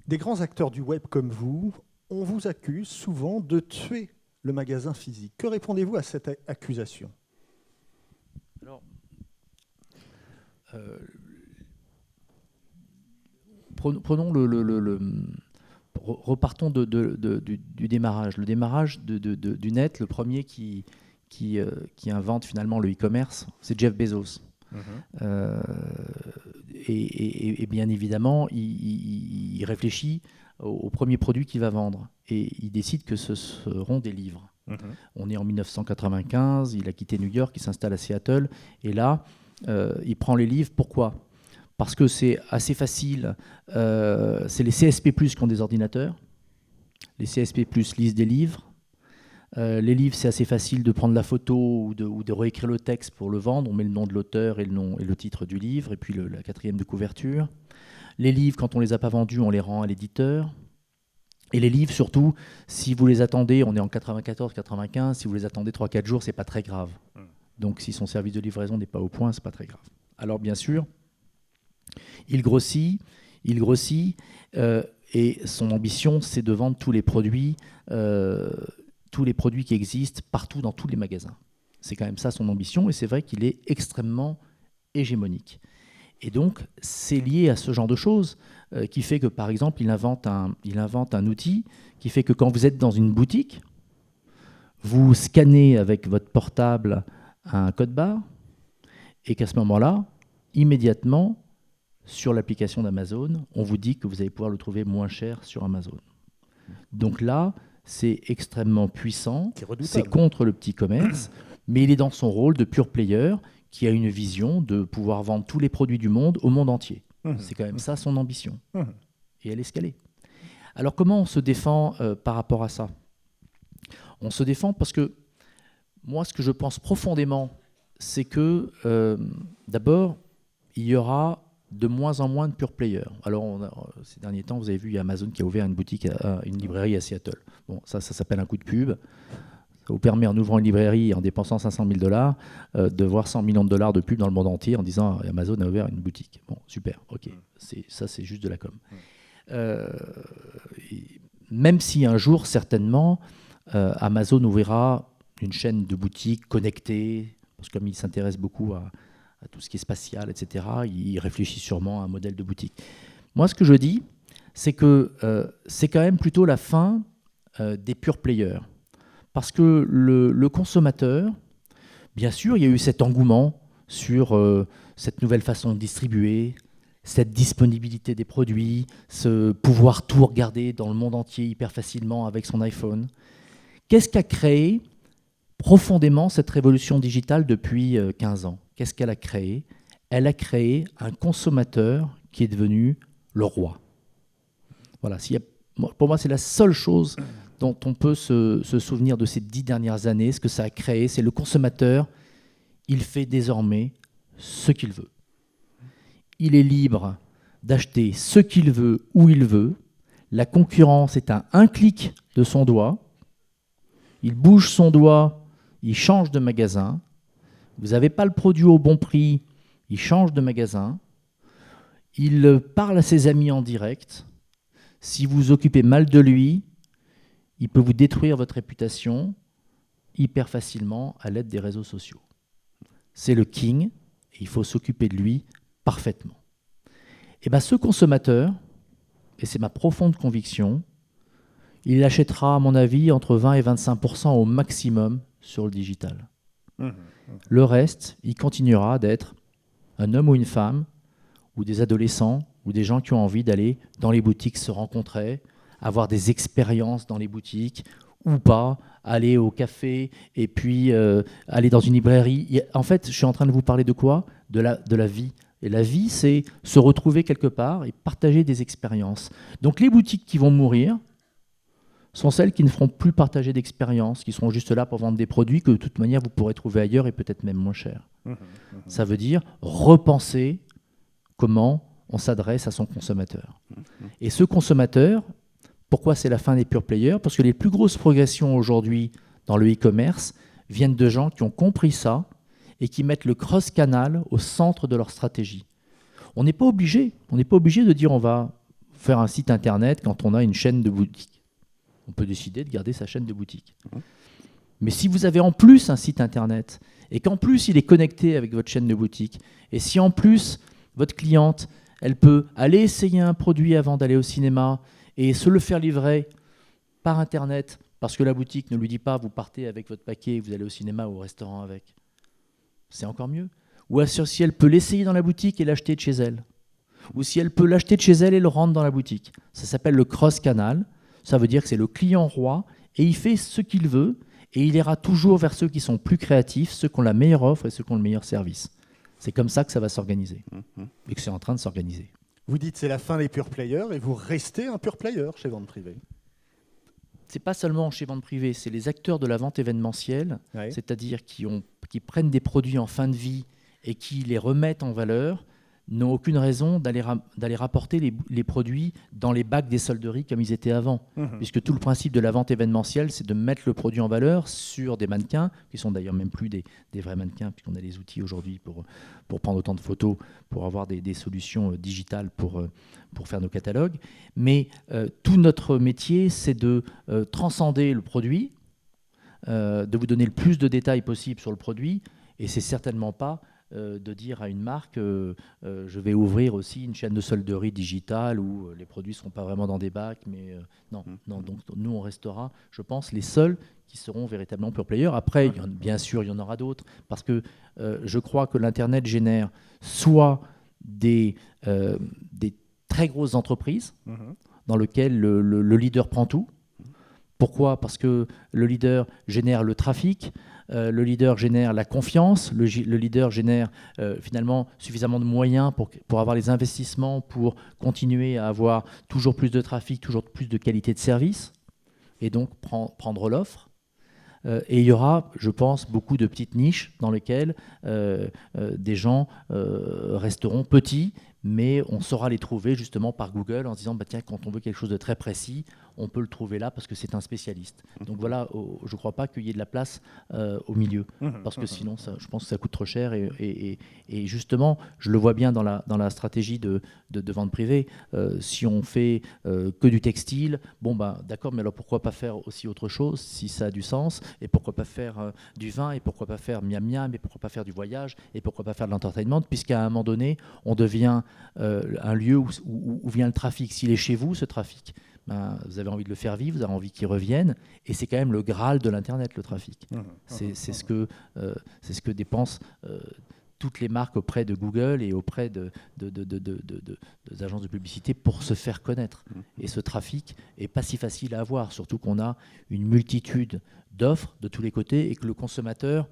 des grands acteurs du web comme vous, on vous accuse souvent de tuer le magasin physique. Que répondez-vous à cette accusation? Alors, repartons du démarrage. Le démarrage du net, le premier qui invente finalement le e-commerce, c'est Jeff Bezos. Et bien évidemment, il réfléchit au premier produit qu'il va vendre. Et il décide que ce seront des livres. On est en 1995, il a quitté New York, il s'installe à Seattle. Et là, il prend les livres. Pourquoi ? Parce que c'est assez facile. C'est les CSP+, qui ont des ordinateurs. Les CSP+, lisent des livres. Les livres, c'est assez facile de prendre la photo ou de réécrire le texte pour le vendre. On met le nom de l'auteur et le titre du livre, et puis la quatrième de couverture. Les livres, quand on ne les a pas vendus, on les rend à l'éditeur. Et les livres, surtout, si vous les attendez, on est en 94, 95, si vous les attendez 3-4 jours, ce n'est pas très grave. Donc si son service de livraison n'est pas au point, ce n'est pas très grave. Alors bien sûr, il grossit, et son ambition, c'est de vendre tous les produits qui existent partout dans tous les magasins. C'est quand même ça son ambition, et c'est vrai qu'il est extrêmement hégémonique. Et donc, c'est lié à ce genre de choses qui fait que, par exemple, il invente un outil qui fait que quand vous êtes dans une boutique, vous scannez avec votre portable un code barre, et qu'à ce moment-là, immédiatement, sur l'application d'Amazon, on vous dit que vous allez pouvoir le trouver moins cher sur Amazon. Donc là, c'est extrêmement puissant, c'est contre le petit commerce, mais il est dans son rôle de pure player qui a une vision de pouvoir vendre tous les produits du monde au monde entier. C'est quand même ça son ambition. Et elle est escalée. Alors comment on se défend par rapport à ça ? On se défend parce que moi, ce que je pense profondément, c'est que d'abord, il y aura de moins en moins de pure players. Alors, ces derniers temps, vous avez vu, il y a Amazon qui a ouvert une librairie à Seattle. Bon, ça s'appelle un coup de pub. Ça vous permet, en ouvrant une librairie et en dépensant $500 000, de voir $100 millions de pub dans le monde entier en disant Amazon a ouvert une boutique. Bon, super, ok. Ça, c'est juste de la com. Même si un jour, certainement, Amazon ouvrira une chaîne de boutiques connectées, parce que comme il s'intéresse beaucoup à tout ce qui est spatial, etc., il réfléchit sûrement à un modèle de boutique. Moi, ce que je dis, c'est que c'est quand même plutôt la fin des pure players. Parce que le consommateur, bien sûr, il y a eu cet engouement sur cette nouvelle façon de distribuer, cette disponibilité des produits, ce pouvoir tout regarder dans le monde entier hyper facilement avec son iPhone. Qu'est-ce qu'a créé profondément cette révolution digitale depuis 15 ans ? Qu'est-ce qu'elle a créé ? Elle a créé un consommateur qui est devenu le roi. Voilà, pour moi, c'est la seule chose dont on peut se souvenir de ces 10 dernières années. Ce que ça a créé, c'est le consommateur. Il fait désormais ce qu'il veut. Il est libre d'acheter ce qu'il veut, où il veut. La concurrence est à un clic de son doigt. Il bouge son doigt, il change de magasin. Vous n'avez pas le produit au bon prix, il change de magasin. Il parle à ses amis en direct. Si vous vous occupez mal de lui, il peut vous détruire votre réputation hyper facilement à l'aide des réseaux sociaux. C'est le king, et il faut s'occuper de lui parfaitement. Et bien ce consommateur, et c'est ma profonde conviction, il achètera, à mon avis, entre 20 et 25% au maximum sur le digital. Le reste, il continuera d'être un homme ou une femme, ou des adolescents, ou des gens qui ont envie d'aller dans les boutiques se rencontrer, avoir des expériences dans les boutiques, ou pas, aller au café, et puis aller dans une librairie. En fait, je suis en train de vous parler de quoi ? De la vie. Et la vie, c'est se retrouver quelque part et partager des expériences. Donc les boutiques qui vont mourir sont celles qui ne feront plus partager d'expériences, qui seront juste là pour vendre des produits que de toute manière vous pourrez trouver ailleurs et peut-être même moins cher. Ça veut dire repenser comment on s'adresse à son consommateur. Et ce consommateur, pourquoi c'est la fin des pure players ? Parce que les plus grosses progressions aujourd'hui dans le e-commerce viennent de gens qui ont compris ça et qui mettent le cross-canal au centre de leur stratégie. On n'est pas obligé de dire on va faire un site internet quand on a une chaîne de boutique. On peut décider de garder sa chaîne de boutique. Mais si vous avez en plus un site internet et qu'en plus il est connecté avec votre chaîne de boutique, et si en plus votre cliente, elle peut aller essayer un produit avant d'aller au cinéma Et se le faire livrer par Internet, parce que la boutique ne lui dit pas, vous partez avec votre paquet, vous allez au cinéma ou au restaurant avec, c'est encore mieux. Ou si elle peut l'essayer dans la boutique et l'acheter de chez elle. Ou si elle peut l'acheter de chez elle et le rendre dans la boutique. Ça s'appelle le cross-canal. Ça veut dire que c'est le client roi et il fait ce qu'il veut et il ira toujours vers ceux qui sont plus créatifs, ceux qui ont la meilleure offre et ceux qui ont le meilleur service. C'est comme ça que ça va s'organiser et que c'est en train de s'organiser. Vous dites c'est la fin des pure players et vous restez un pure player chez Vente Privée. C'est pas seulement chez Vente Privée, c'est les acteurs de la vente événementielle, Ouais. c'est-à-dire qui prennent des produits en fin de vie et qui les remettent en valeur, n'ont aucune raison d'aller rapporter les produits dans les bacs des solderies comme ils étaient avant. Puisque tout le principe de la vente événementielle, c'est de mettre le produit en valeur sur des mannequins, qui sont d'ailleurs même plus des vrais mannequins, puisqu'on a les outils aujourd'hui pour prendre autant de photos, pour avoir des solutions digitales pour faire nos catalogues. Mais tout notre métier, c'est de transcender le produit, de vous donner le plus de détails possible sur le produit, et c'est certainement pas de dire à une marque je vais ouvrir aussi une chaîne de solderie digitale où les produits ne seront pas vraiment dans des bacs, mais non. Donc nous on restera, je pense, les seuls qui seront véritablement pure player. Après, bien sûr, il y en aura d'autres, parce que je crois que l'Internet génère soit des très grosses entreprises dans lesquelles le leader prend tout. Pourquoi ? Parce que le leader génère le trafic, le leader génère la confiance, le leader génère finalement suffisamment de moyens pour avoir les investissements, pour continuer à avoir toujours plus de trafic, toujours plus de qualité de service, et donc prendre l'offre. Et il y aura, je pense, beaucoup de petites niches dans lesquelles des gens resteront petits, mais on saura les trouver justement par Google en se disant bah, tiens, quand on veut quelque chose de très précis, on peut le trouver là parce que c'est un spécialiste. Donc voilà, je ne crois pas qu'il y ait de la place au milieu, parce que sinon, je pense que ça coûte trop cher. Et justement, je le vois bien dans la stratégie de vente privée. Si on fait que du textile, bon, bah, d'accord, mais alors pourquoi pas faire aussi autre chose si ça a du sens? Et pourquoi pas faire du vin? Et pourquoi pas faire miam miam? Et pourquoi pas faire du voyage? Et pourquoi pas faire de l'entertainment? Puisqu'à un moment donné, on devient un lieu où vient le trafic. S'il est chez vous, ce trafic, ben, vous avez envie de le faire vivre, vous avez envie qu'il revienne, et c'est quand même le Graal de l'Internet, le trafic. C'est ce que dépensent toutes les marques auprès de Google et auprès des agences de publicité pour se faire connaître. Et ce trafic n'est pas si facile à avoir, surtout qu'on a une multitude d'offres de tous les côtés et que le consommateur,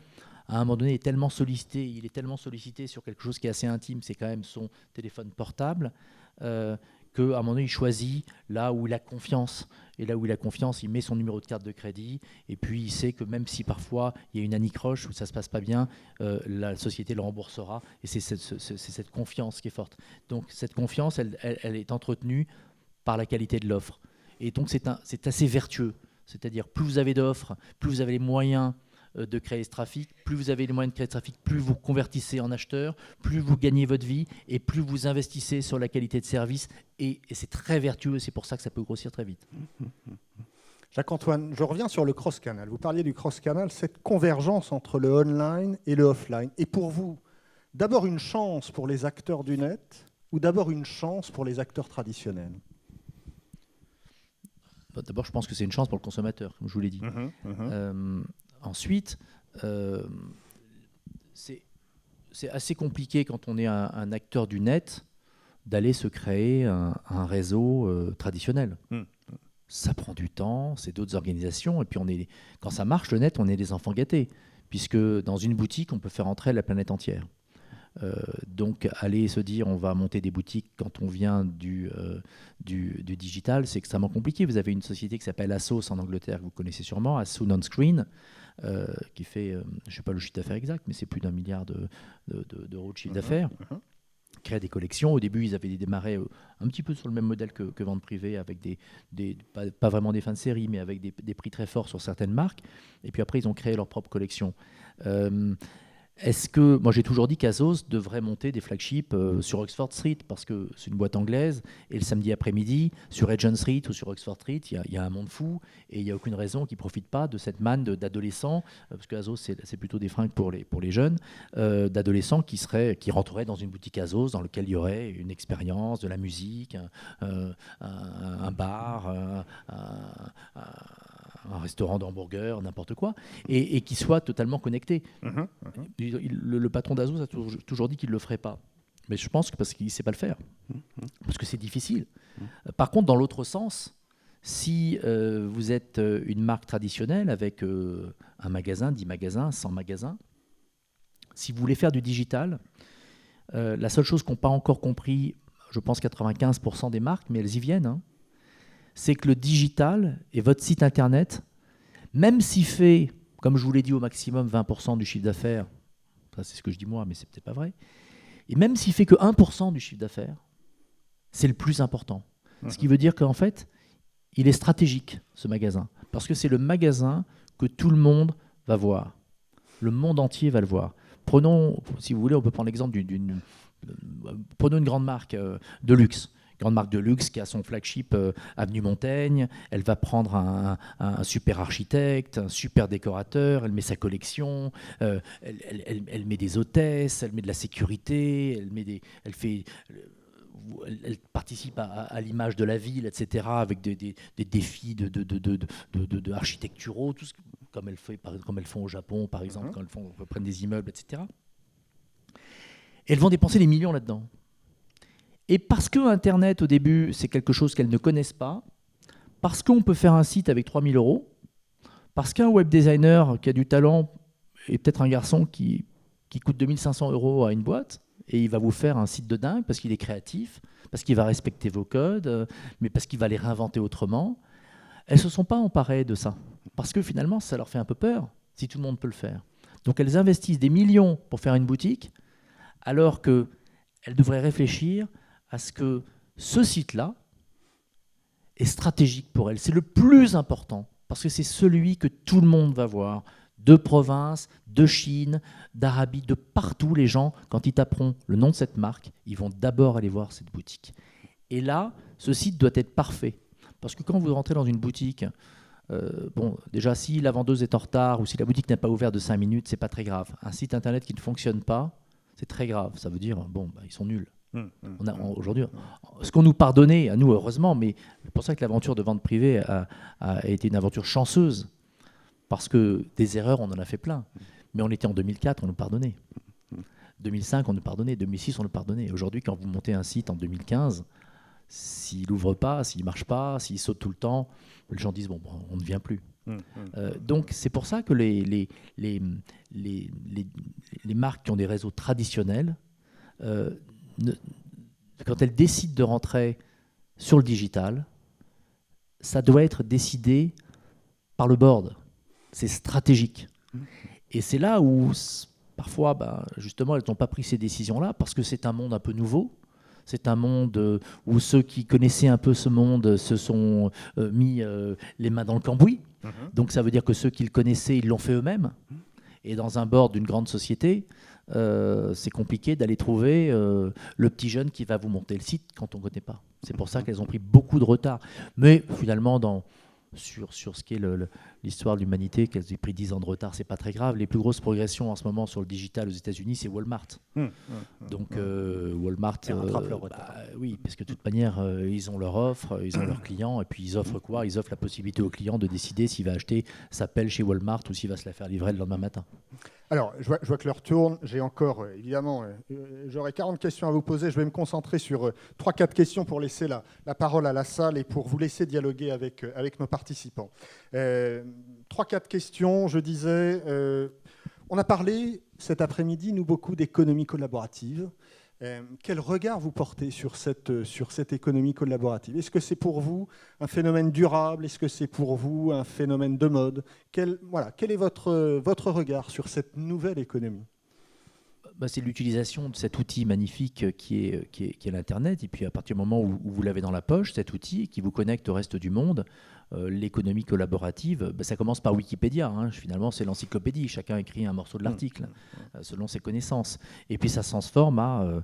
à un moment donné, il est tellement sollicité sur quelque chose qui est assez intime, c'est quand même son téléphone portable, qu'à un moment donné, il choisit là où il a confiance. Et là où il a confiance, il met son numéro de carte de crédit. Et puis, il sait que même si parfois, il y a une anicroche où ça ne se passe pas bien, la société le remboursera. Et c'est cette confiance qui est forte. Donc, cette confiance, elle est entretenue par la qualité de l'offre. Et donc, c'est assez vertueux. C'est-à-dire, plus vous avez d'offres, plus vous avez les moyens de créer ce trafic, plus vous avez les moyens de créer ce trafic, plus vous convertissez en acheteur, plus vous gagnez votre vie et plus vous investissez sur la qualité de service et c'est très vertueux, c'est pour ça que ça peut grossir très vite. Jacques-Antoine, je reviens sur le cross-canal. Vous parliez du cross-canal, cette convergence entre le online et le offline. Et pour vous, d'abord une chance pour les acteurs du net ou d'abord une chance pour les acteurs traditionnels ? D'abord, je pense que c'est une chance pour le consommateur, comme je vous l'ai dit. Ensuite, c'est assez compliqué quand on est un acteur du net d'aller se créer un réseau traditionnel. Ça prend du temps, c'est d'autres organisations. Et puis, quand ça marche, le net, on est des enfants gâtés. Puisque dans une boutique, on peut faire entrer la planète entière. Donc, aller se dire on va monter des boutiques quand on vient du digital, c'est extrêmement compliqué. Vous avez une société qui s'appelle Asos en Angleterre, que vous connaissez sûrement, Asos On-Screen, qui fait, je ne sais pas le chiffre d'affaires exact, mais c'est plus d'1 milliard d'euros de chiffre d'affaires. Créer des collections. Au début, ils avaient démarré un petit peu sur le même modèle que Vente Privée, avec pas vraiment des fins de série, mais avec des prix très forts sur certaines marques. Et puis après, ils ont créé leur propre collection. Est-ce que, moi j'ai toujours dit qu'Azos devrait monter des flagships sur Oxford Street parce que c'est une boîte anglaise et le samedi après-midi sur Regent Street ou sur Oxford Street il y a un monde fou et il n'y a aucune raison qu'ils ne profitent pas de cette manne d'adolescents parce que Azos c'est plutôt des fringues pour les jeunes d'adolescents qui rentreraient dans une boutique Azos dans lequel il y aurait une expérience, de la musique, un bar, un restaurant d'hamburgers, n'importe quoi, et qui soit totalement connecté. Le patron d'Azos a toujours dit qu'il ne le ferait pas. Mais je pense que parce qu'il ne sait pas le faire. Parce que c'est difficile. Par contre, dans l'autre sens, si vous êtes une marque traditionnelle avec un magasin, 10 magasins, 100 magasins, si vous voulez faire du digital, la seule chose qu'ont pas encore compris, je pense 95% des marques, mais elles y viennent, hein, c'est que le digital et votre site internet, même s'il fait, comme je vous l'ai dit, au maximum 20% du chiffre d'affaires, ça c'est ce que je dis moi, mais c'est peut-être pas vrai, et même s'il fait que 1% du chiffre d'affaires, c'est le plus important. Ce qui veut dire qu'en fait, il est stratégique, ce magasin, parce que c'est le magasin que tout le monde va voir. Le monde entier va le voir. Prenons, si vous voulez, on peut prendre l'exemple prenons une grande marque de luxe. Grande marque de luxe qui a son flagship Avenue Montaigne. Elle va prendre un super architecte, un super décorateur, elle met sa collection, elle met des hôtesses, elle met de la sécurité, elle participe à l'image de la ville, etc., avec des défis architecturaux, comme elles font au Japon, par exemple, quand elles prennent des immeubles, etc. Et elles vont dépenser des millions là-dedans. Et parce que Internet, au début, c'est quelque chose qu'elles ne connaissent pas, parce qu'on peut faire un site avec 3 000 €, parce qu'un web designer qui a du talent est peut-être un garçon qui coûte 2 500 € à une boîte, et il va vous faire un site de dingue parce qu'il est créatif, parce qu'il va respecter vos codes, mais parce qu'il va les réinventer autrement. Elles ne se sont pas emparées de ça, parce que finalement, ça leur fait un peu peur, si tout le monde peut le faire. Donc elles investissent des millions pour faire une boutique, alors qu'elles devraient réfléchir à ce que ce site-là est stratégique pour elles. C'est le plus important, parce que c'est celui que tout le monde va voir, de province, de Chine, d'Arabie, de partout. Les gens, quand ils taperont le nom de cette marque, ils vont d'abord aller voir cette boutique. Et là, ce site doit être parfait. Parce que quand vous rentrez dans une boutique, déjà, si la vendeuse est en retard ou si la boutique n'est pas ouverte de 5 minutes, c'est pas très grave. Un site internet qui ne fonctionne pas, c'est très grave. Ça veut dire, ils sont nuls. Aujourd'hui, ce qu'on nous pardonnait, à nous heureusement, mais c'est pour ça que l'aventure de vente privée a été une aventure chanceuse, parce que des erreurs, on en a fait plein. Mais on était en 2004, on nous pardonnait. 2005, on nous pardonnait. 2006, on nous pardonnait. Aujourd'hui, quand vous montez un site en 2015, s'il n'ouvre pas, s'il ne marche pas, s'il saute tout le temps, les gens disent, on ne vient plus. Donc c'est pour ça que les marques qui ont des réseaux traditionnels, quand elles décident de rentrer sur le digital, ça doit être décidé par le board. C'est stratégique. Et c'est là où, parfois, justement, elles n'ont pas pris ces décisions-là parce que c'est un monde un peu nouveau. C'est un monde où ceux qui connaissaient un peu ce monde se sont mis les mains dans le cambouis. Donc ça veut dire que ceux qui le connaissaient, ils l'ont fait eux-mêmes. Et dans un board d'une grande société, c'est compliqué d'aller trouver le petit jeune qui va vous monter le site quand on ne connaît pas. C'est pour ça qu'elles ont pris beaucoup de retard. Mais finalement, sur ce qui est l'histoire de l'humanité, qu'elles aient pris 10 ans de retard, c'est pas très grave. Les plus grosses progressions en ce moment sur le digital aux États-Unis, c'est Walmart. Donc Walmart rattrape leur retard. Oui, parce que de toute manière, ils ont leur offre, ils ont leurs clients, et puis ils offrent quoi? Ils offrent la possibilité au client de décider s'il va acheter sa pelle chez Walmart ou s'il va se la faire livrer le lendemain matin. Alors, je vois que l'heure tourne. J'ai encore, évidemment, j'aurais 40 questions à vous poser. Je vais me concentrer sur 3-4 questions pour laisser la parole à la salle et pour vous laisser dialoguer avec nos participants. 3-4 questions, je disais. On a parlé cet après-midi, nous, beaucoup d'économie collaborative. Quel regard vous portez sur cette économie collaborative? Est-ce que c'est pour vous un phénomène durable? Est-ce que c'est pour vous un phénomène de mode? Quel est votre regard sur cette nouvelle économie? C'est l'utilisation de cet outil magnifique qui est l'Internet. Et puis à partir du moment où vous l'avez dans la poche, cet outil qui vous connecte au reste du monde, l'économie collaborative, ça commence par Wikipédia. Finalement, c'est l'encyclopédie. Chacun écrit un morceau de l'article selon ses connaissances. Et puis ça se transforme à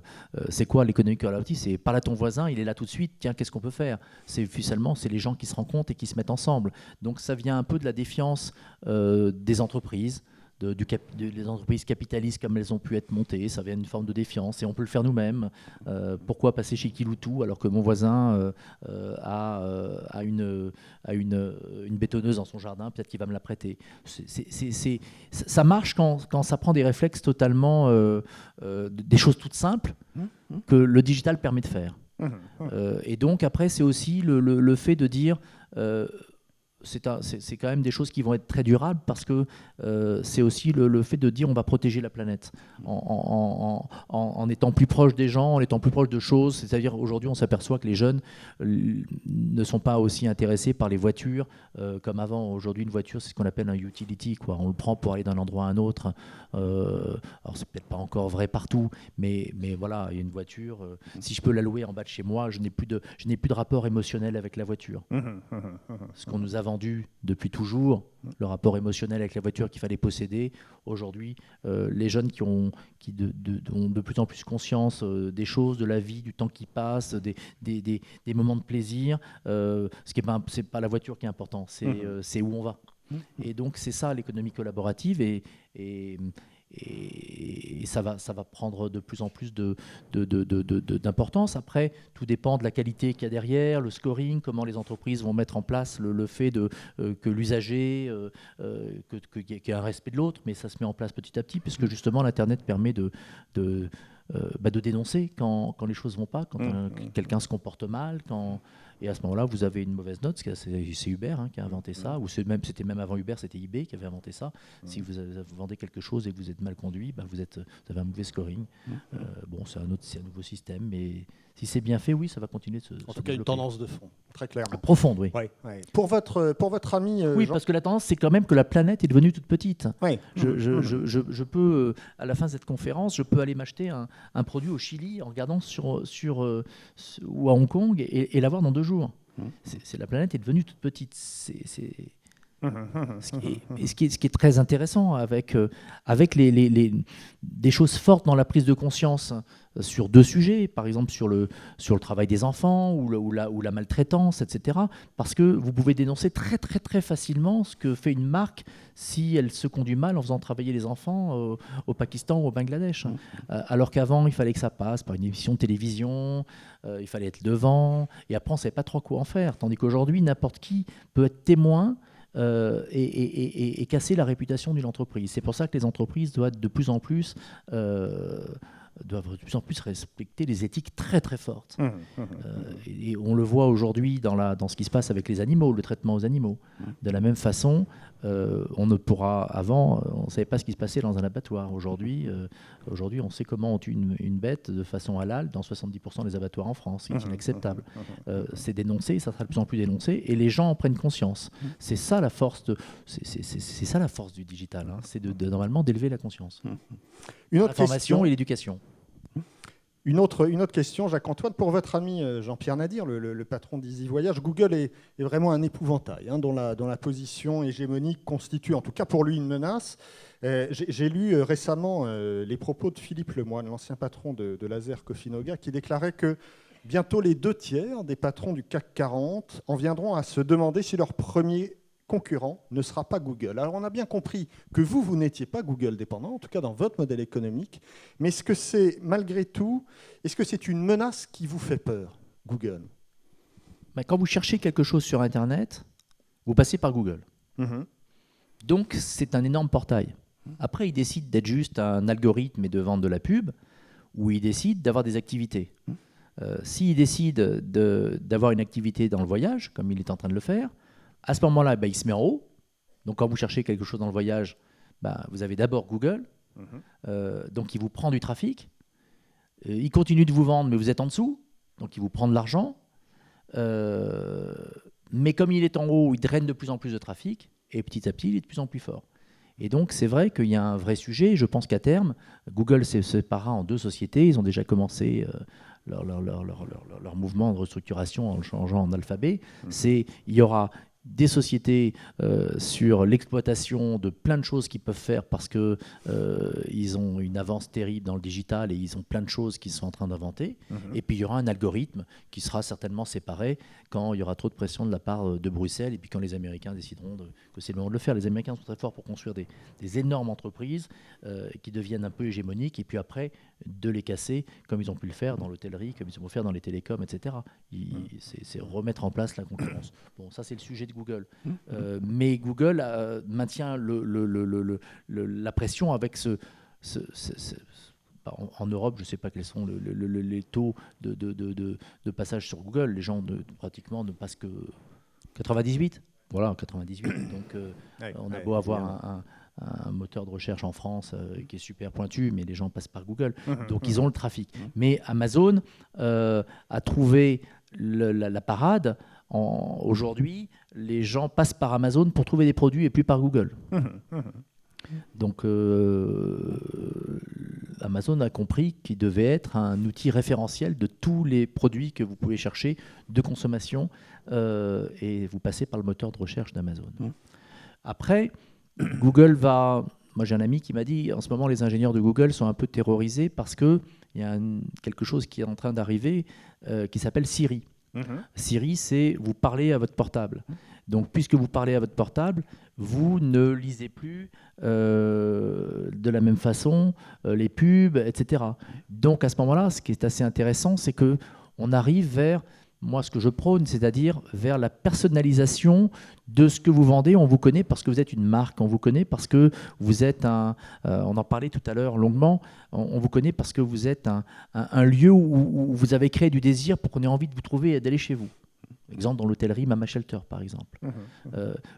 c'est quoi l'économie collaborative? C'est parle à ton voisin, il est là tout de suite. Tiens, qu'est-ce qu'on peut faire? C'est finalement c'est les gens qui se rencontrent et qui se mettent ensemble. Donc ça vient un peu de la défiance des entreprises. Des entreprises capitalistes comme elles ont pu être montées, ça vient d'une forme de défiance et on peut le faire nous-mêmes. Pourquoi passer chez Kiloutou alors que mon voisin a une bétonneuse dans son jardin, peut-être qu'il va me la prêter. Ça marche quand ça prend des réflexes totalement, des choses toutes simples que le digital permet de faire. Et donc après c'est aussi le fait de dire... c'est quand même des choses qui vont être très durables parce que c'est aussi le fait de dire on va protéger la planète en étant plus proche des gens, en étant plus proche de choses. C'est-à-dire aujourd'hui on s'aperçoit que les jeunes ne sont pas aussi intéressés par les voitures comme avant. Aujourd'hui une voiture c'est ce qu'on appelle un utility, quoi. On le prend pour aller d'un endroit à un autre. Alors c'est peut-être pas encore vrai partout, mais voilà, il y a une voiture. Si je peux la louer en bas de chez moi, je n'ai plus de rapport émotionnel avec la voiture. Ce qu'on nous a vendu depuis toujours, le rapport émotionnel avec la voiture qu'il fallait posséder. Aujourd'hui, les jeunes qui ont de plus en plus conscience des choses, de la vie, du temps qui passe, des moments de plaisir, c'est pas la voiture qui est important, c'est où on va. Et donc c'est ça l'économie collaborative et ça va prendre de plus en plus d'importance. Après, tout dépend de la qualité qu'il y a derrière, le scoring, comment les entreprises vont mettre en place le fait que l'usager, qu'il y ait un respect de l'autre, mais ça se met en place petit à petit, puisque justement l'Internet permet de dénoncer quand les choses ne vont pas, quand quelqu'un se comporte mal, et à ce moment-là, vous avez une mauvaise note, c'est Uber qui a inventé ça, ou c'était même avant Uber, c'était eBay qui avait inventé ça. Si vous vendez quelque chose et que vous êtes mal conduit, vous avez un mauvais scoring. C'est un nouveau système, mais si c'est bien fait, oui, ça va continuer de se En tout cas, une tendance de fond, très clairement. Profonde, oui. Ouais. Pour votre ami oui, Jean... parce que la tendance, c'est quand même que la planète est devenue toute petite. Ouais. Je peux, à la fin de cette conférence, je peux aller m'acheter un produit au Chili en regardant ou à Hong Kong et l'avoir dans 2 jours. La planète est devenue toute petite. Ce qui est très intéressant avec des choses fortes dans la prise de conscience sur 2 sujets, par exemple sur le travail des enfants ou la maltraitance, etc. Parce que vous pouvez dénoncer très très très facilement ce que fait une marque si elle se conduit mal en faisant travailler les enfants au Pakistan ou au Bangladesh. Alors qu'avant, il fallait que ça passe par une émission de télévision, il fallait être devant, et après on ne savait pas trop quoi en faire. Tandis qu'aujourd'hui, n'importe qui peut être témoin et casser la réputation d'une entreprise. C'est pour ça que les entreprises doivent de plus en plus respecter les éthiques très très fortes. Et on le voit aujourd'hui dans ce qui se passe avec les animaux, le traitement aux animaux. De la même façon, on ne pourra... Avant, on ne savait pas ce qui se passait dans un abattoir. Aujourd'hui, on sait comment on tue une bête de façon halal dans 70% des abattoirs en France. C'est inacceptable. C'est dénoncé, ça sera de plus en plus dénoncé, et les gens en prennent conscience. C'est ça la force c'est ça la force du digital. C'est normalement d'élever la conscience. L'information et l'éducation. Une autre question, Jacques-Antoine, pour votre ami Jean-Pierre Nadir, le patron d'Easy Voyage. Google est vraiment un épouvantail dont la position hégémonique constitue en tout cas pour lui une menace. J'ai lu récemment les propos de Philippe Lemoine, l'ancien patron de Laser Coffee-Noga, qui déclarait que bientôt les 2/3 des patrons du CAC 40 en viendront à se demander si leur premier concurrent ne sera pas Google. Alors on a bien compris que vous n'étiez pas Google dépendant, en tout cas dans votre modèle économique, mais est-ce que c'est malgré tout, est-ce que c'est une menace qui vous fait peur, Google ? Quand vous cherchez quelque chose sur Internet, vous passez par Google. Donc c'est un énorme portail. Après, il décide d'être juste un algorithme et de vendre de la pub, ou il décide d'avoir des activités. S'il décide d'avoir une activité dans le voyage, comme il est en train de le faire, à ce moment-là, il se met en haut. Donc, quand vous cherchez quelque chose dans le voyage, vous avez d'abord Google. Donc, il vous prend du trafic. Il continue de vous vendre, mais vous êtes en dessous. Donc, il vous prend de l'argent. Mais comme il est en haut, il draine de plus en plus de trafic. Et petit à petit, il est de plus en plus fort. Et donc, c'est vrai qu'il y a un vrai sujet. Je pense qu'à terme, Google se séparera en deux sociétés. Ils ont déjà commencé leur mouvement de restructuration en le changeant en alphabet. Il y aura des sociétés sur l'exploitation de plein de choses qu'ils peuvent faire parce qu'ils ont une avance terrible dans le digital et ils ont plein de choses qu'ils sont en train d'inventer. Et puis il y aura un algorithme qui sera certainement séparé quand il y aura trop de pression de la part de Bruxelles et puis quand les Américains décideront que c'est le moment de le faire. Les Américains sont très forts pour construire des énormes entreprises qui deviennent un peu hégémoniques et puis après de les casser comme ils ont pu le faire dans l'hôtellerie, comme ils ont pu le faire dans les télécoms, etc. C'est remettre en place la concurrence. Bon, ça c'est le sujet de Google. Mais Google maintient la pression avec en Europe, je ne sais pas quels sont les taux de passage sur Google. Les gens pratiquement ne passent que 98. Voilà, 98. Donc on a beau avoir un moteur de recherche en France qui est super pointu, mais les gens passent par Google. Donc ils ont le trafic. Mais Amazon a trouvé la parade. Aujourd'hui, les gens passent par Amazon pour trouver des produits et plus par Google. Donc Amazon a compris qu'il devait être un outil référentiel de tous les produits que vous pouvez chercher de consommation et vous passez par le moteur de recherche d'Amazon. Après, Google va... Moi, j'ai un ami qui m'a dit, en ce moment, les ingénieurs de Google sont un peu terrorisés parce qu'il y a quelque chose qui est en train d'arriver qui s'appelle Siri. Siri, c'est vous parlez à votre portable. Donc, puisque vous parlez à votre portable, vous ne lisez plus de la même façon les pubs, etc. Donc, à ce moment-là, ce qui est assez intéressant, c'est qu'on arrive vers, moi, ce que je prône, c'est-à-dire vers la personnalisation de ce que vous vendez. On vous connaît parce que vous êtes une marque, on vous connaît parce que vous êtes on en parlait tout à l'heure longuement, on vous connaît parce que vous êtes un lieu où vous avez créé du désir pour qu'on ait envie de vous trouver et d'aller chez vous. Exemple dans l'hôtellerie Mama Shelter, par exemple.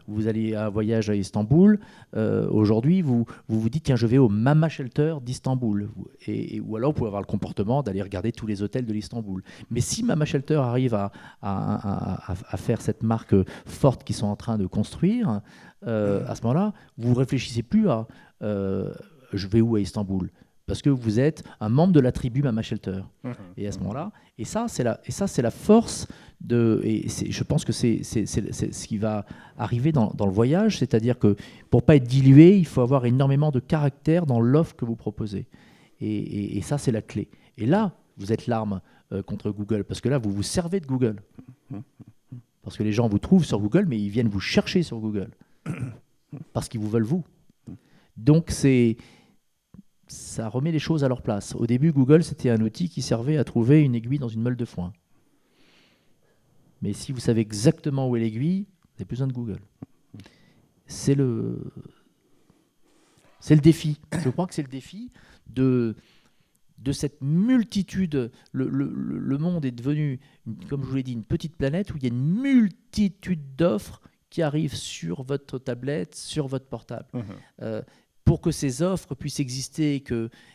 Vous allez à un voyage à Istanbul. Aujourd'hui, vous dites, tiens, je vais au Mama Shelter d'Istanbul. Ou alors, vous pouvez avoir le comportement d'aller regarder tous les hôtels de l'Istanbul. Mais si Mama Shelter arrive à faire cette marque forte qu'ils sont en train de construire, à ce moment-là, vous ne réfléchissez plus à je vais où à Istanbul ? Parce que vous êtes un membre de la tribu Mama Shelter. Et à ce moment-là, et ça, c'est la force je pense que c'est ce qui va arriver dans le voyage, c'est-à-dire que pour ne pas être dilué, il faut avoir énormément de caractère dans l'offre que vous proposez. Et ça, c'est la clé. Et là, vous êtes l'arme contre Google, parce que là, vous vous servez de Google. Parce que les gens vous trouvent sur Google, mais ils viennent vous chercher sur Google. Parce qu'ils vous veulent vous. Donc, ça remet les choses à leur place. Au début, Google, c'était un outil qui servait à trouver une aiguille dans une meule de foin. Mais si vous savez exactement où est l'aiguille, vous n'avez plus besoin de Google. C'est le défi. Je crois que c'est le défi de cette multitude. Le monde est devenu, comme je vous l'ai dit, une petite planète où il y a une multitude d'offres qui arrivent sur votre tablette, sur votre portable. Pour que ces offres puissent exister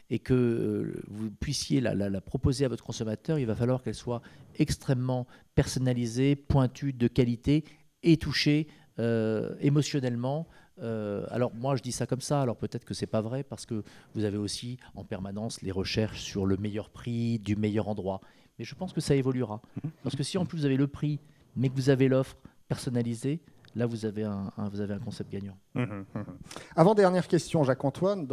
et que vous puissiez la proposer à votre consommateur, il va falloir qu'elles soient extrêmement personnalisées, pointues, de qualité et touchées émotionnellement. Alors moi je dis ça comme ça, alors peut-être que c'est pas vrai parce que vous avez aussi en permanence les recherches sur le meilleur prix, du meilleur endroit. Mais je pense que ça évoluera. Parce que si en plus vous avez le prix, mais que vous avez l'offre personnalisée, là, vous avez un concept gagnant. Avant-dernière question, Jacques-Antoine.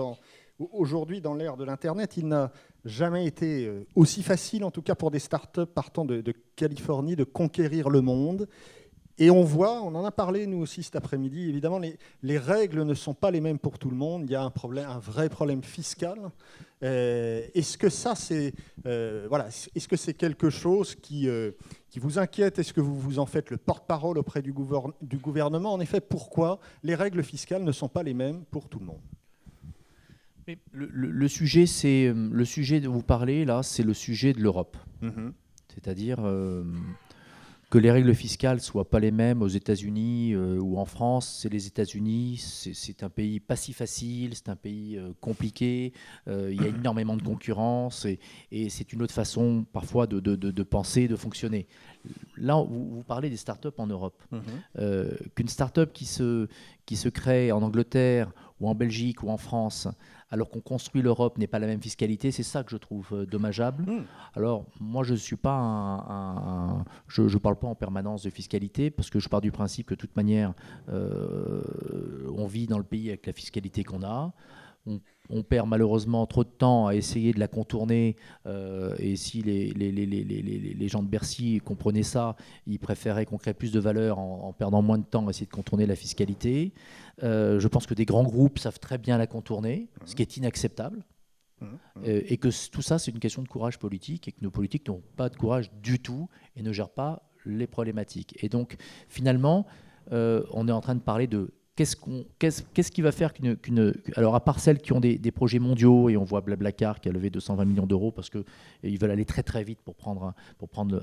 Aujourd'hui, dans l'ère de l'Internet, il n'a jamais été aussi facile, en tout cas pour des startups partant de Californie, de conquérir le monde. Et on voit, on en a parlé nous aussi cet après-midi, évidemment, les règles ne sont pas les mêmes pour tout le monde. Il y a un vrai problème fiscal. Est-ce que ça, est-ce que c'est quelque chose qui vous inquiète? Est-ce que vous en faites le porte-parole auprès du gouvernement? En effet, pourquoi les règles fiscales ne sont pas les mêmes pour tout le monde? Mais le sujet dont vous parlez, là, c'est le sujet de l'Europe. C'est-à-dire que les règles fiscales ne soient pas les mêmes aux États-Unis ou en France. C'est les États-Unis, c'est un pays pas si facile, c'est un pays compliqué, il y a énormément de concurrence et c'est une autre façon parfois de penser, de fonctionner. Là, vous parlez des startups en Europe. Qu'une startup qui se crée en Angleterre ou en Belgique ou en France, alors qu'on construit l'Europe, n'est pas la même fiscalité, c'est ça que je trouve dommageable. Alors, moi, je suis pas je parle pas en permanence de fiscalité, parce que je pars du principe que de toute manière, on vit dans le pays avec la fiscalité qu'on a. On perd malheureusement trop de temps à essayer de la contourner, et si les gens de Bercy comprenaient ça, ils préféraient qu'on crée plus de valeur en perdant moins de temps à essayer de contourner la fiscalité. Je pense que des grands groupes savent très bien la contourner, ce qui est inacceptable, et que tout ça, c'est une question de courage politique, et que nos politiques n'ont pas de courage du tout et ne gèrent pas les problématiques. Et donc, finalement, on est en train de parler de qu'est-ce qui va faire alors à part celles qui ont des projets mondiaux, et on voit Blablacar qui a levé 220 millions d'euros parce qu'ils veulent aller très très vite pour prendre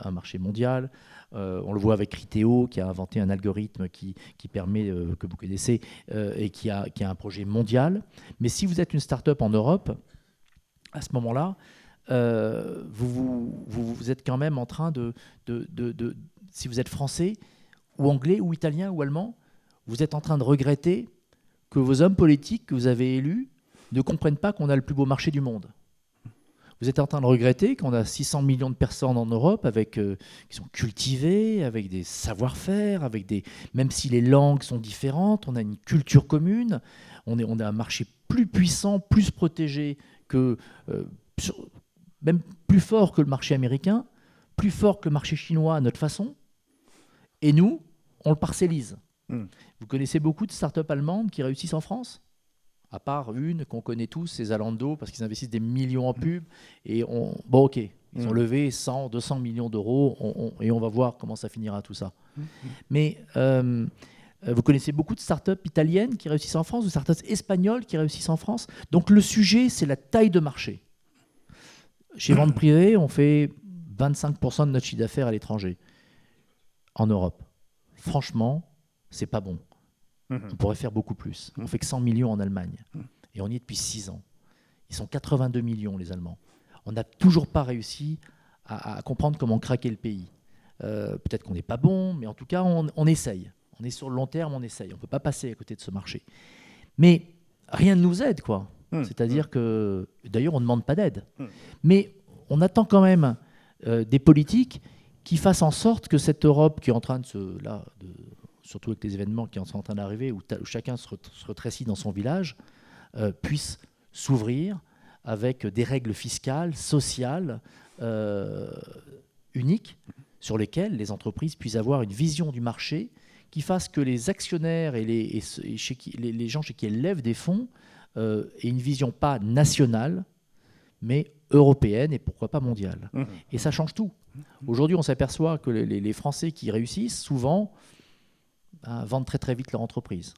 un marché mondial. On le voit avec Criteo qui a inventé un algorithme qui permet, que vous connaissez, et qui a un projet mondial. Mais si vous êtes une start-up en Europe, à ce moment-là, vous êtes quand même en train si vous êtes français ou anglais ou italien ou allemand, vous êtes en train de regretter que vos hommes politiques que vous avez élus ne comprennent pas qu'on a le plus beau marché du monde. Vous êtes en train de regretter qu'on a 600 millions de personnes en Europe qui sont cultivées, avec des savoir-faire, même si les langues sont différentes, on a une culture commune, on a un marché plus puissant, plus protégé, même plus fort que le marché américain, plus fort que le marché chinois à notre façon, et nous, on le parcellise. Vous connaissez beaucoup de start-up allemandes qui réussissent en France ? À part une qu'on connaît tous, c'est Zalando, parce qu'ils investissent des millions en pub. Et bon, ok, ils ont levé 100, 200 millions d'euros, et on va voir comment ça finira tout ça. Mais vous connaissez beaucoup de start-up italiennes qui réussissent en France, ou start-up espagnoles qui réussissent en France. Donc le sujet, c'est la taille de marché. Chez Vente Privée, on fait 25% de notre chiffre d'affaires à l'étranger, en Europe. Franchement, c'est pas bon. On pourrait faire beaucoup plus. On fait que 100 millions en Allemagne. Et on y est depuis 6 ans. Ils sont 82 millions, les Allemands. On n'a toujours pas réussi à comprendre comment craquer le pays. Peut-être qu'on n'est pas bon, mais en tout cas, on essaye. On est sur le long terme, on essaye. On ne peut pas passer à côté de ce marché. Mais rien ne nous aide, quoi. C'est-à-dire que, d'ailleurs, on ne demande pas d'aide. Mais on attend quand même des politiques qui fassent en sorte que cette Europe qui est en train surtout avec les événements qui sont en train d'arriver, où chacun se retrécit dans son village, puisse s'ouvrir avec des règles fiscales, sociales, uniques, sur lesquelles les entreprises puissent avoir une vision du marché qui fasse que les actionnaires et les gens chez qui elles lèvent des fonds aient une vision pas nationale, mais européenne et pourquoi pas mondiale. Et ça change tout. Aujourd'hui, on s'aperçoit que les Français qui réussissent, souvent, vendent très très vite leur entreprise.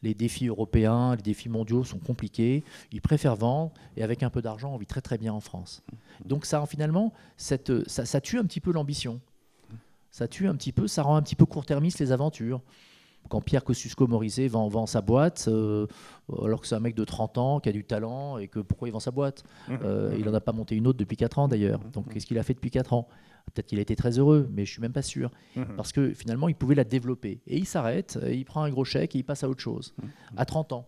Les défis européens, les défis mondiaux sont compliqués. Ils préfèrent vendre et avec un peu d'argent, on vit très très bien en France. Donc ça, finalement, ça tue un petit peu l'ambition. Ça tue un petit peu, ça rend un petit peu court-termiste les aventures. Quand Pierre Kosciusko-Morizet vend sa boîte, alors que c'est un mec de 30 ans qui a du talent, et que pourquoi il vend sa boîte il n'en a pas monté une autre depuis 4 ans d'ailleurs. Donc qu'est-ce qu'il a fait depuis 4 ans ? Peut-être qu'il a été très heureux, mais je ne suis même pas sûr. Parce que finalement, il pouvait la développer. Et il s'arrête, il prend un gros chèque et il passe à autre chose, à 30 ans.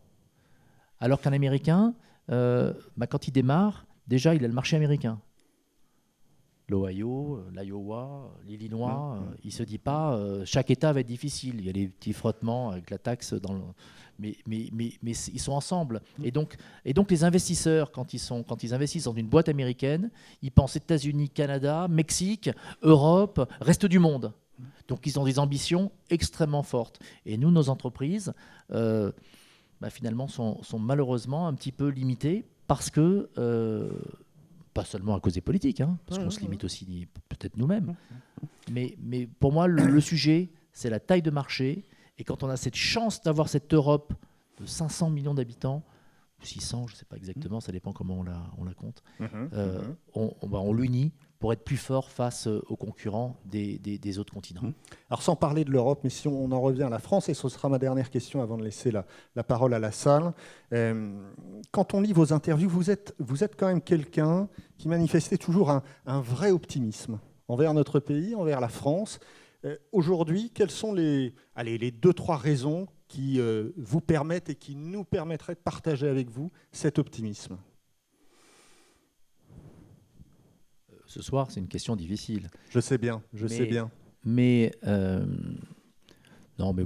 Alors qu'un Américain, quand il démarre, déjà, il a le marché américain. L'Ohio, l'Iowa, l'Illinois, il ne se dit pas chaque État va être difficile. Il y a des petits frottements avec la taxe, mais ils sont ensemble. Et donc les investisseurs, quand ils investissent dans une boîte américaine, ils pensent États-Unis, Canada, Mexique, Europe, reste du monde. Donc ils ont des ambitions extrêmement fortes. Et nous, nos entreprises, finalement, sont malheureusement un petit peu limitées parce que... pas seulement à cause des politiques, parce qu'on se limite aussi peut-être nous-mêmes. Mais pour moi, le sujet, c'est la taille de marché. Et quand on a cette chance d'avoir cette Europe de 500 millions d'habitants, ou 600, je ne sais pas exactement, ça dépend comment on la compte, on l'unit pour être plus fort face aux concurrents des autres continents. Alors sans parler de l'Europe, mais si on en revient à la France, et ce sera ma dernière question avant de laisser la parole à la salle. Quand on lit vos interviews, vous êtes quand même quelqu'un qui manifestait toujours un vrai optimisme envers notre pays, envers la France. Aujourd'hui, quelles sont les 2-3 raisons qui vous permettent et qui nous permettraient de partager avec vous cet optimisme? Ce soir, c'est une question difficile. Je sais bien, je sais bien. Mais non, mais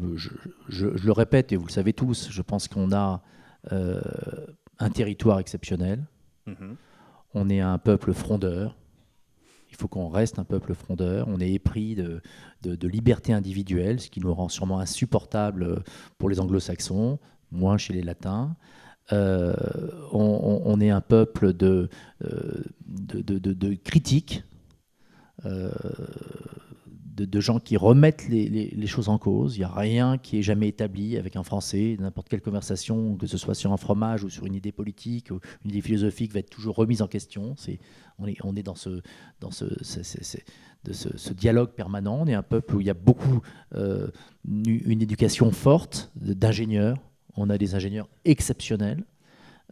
je le répète, et vous le savez tous, je pense qu'on a un territoire exceptionnel. On est un peuple frondeur. Il faut qu'on reste un peuple frondeur. On est épris de liberté individuelle, ce qui nous rend sûrement insupportable pour les anglo-saxons, moins chez les latins. On est un peuple de critiques, de gens qui remettent les choses en cause. Il n'y a rien qui est jamais établi avec un Français. N'importe quelle conversation, que ce soit sur un fromage ou sur une idée politique ou une idée philosophique, va être toujours remise en question. On est dans ce dialogue permanent. On est un peuple où il y a beaucoup une éducation forte d'ingénieurs. On a des ingénieurs exceptionnels.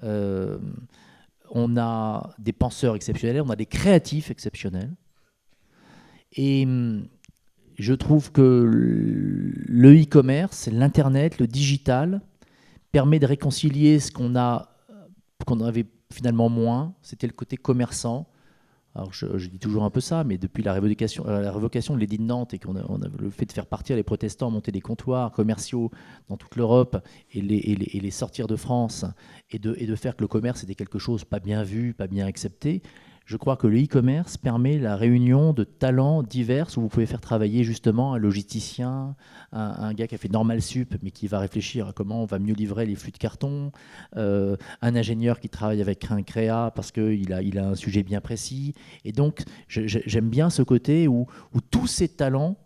On a des penseurs exceptionnels. On a des créatifs exceptionnels. Et je trouve que le e-commerce, l'Internet, le digital, permet de réconcilier ce qu'on avait finalement moins. C'était le côté commerçant. Alors je dis toujours un peu ça, mais depuis la révocation de l'édit de Nantes et qu'on a le fait de faire partir les protestants, monter des comptoirs commerciaux dans toute l'Europe et les sortir de France et de faire que le commerce était quelque chose pas bien vu, pas bien accepté, je crois que le e-commerce permet la réunion de talents divers où vous pouvez faire travailler justement un logisticien, un gars qui a fait Normal Sup mais qui va réfléchir à comment on va mieux livrer les flux de carton, un ingénieur qui travaille avec un créa parce qu'il a un sujet bien précis. Et donc j'aime bien ce côté où tous ces talents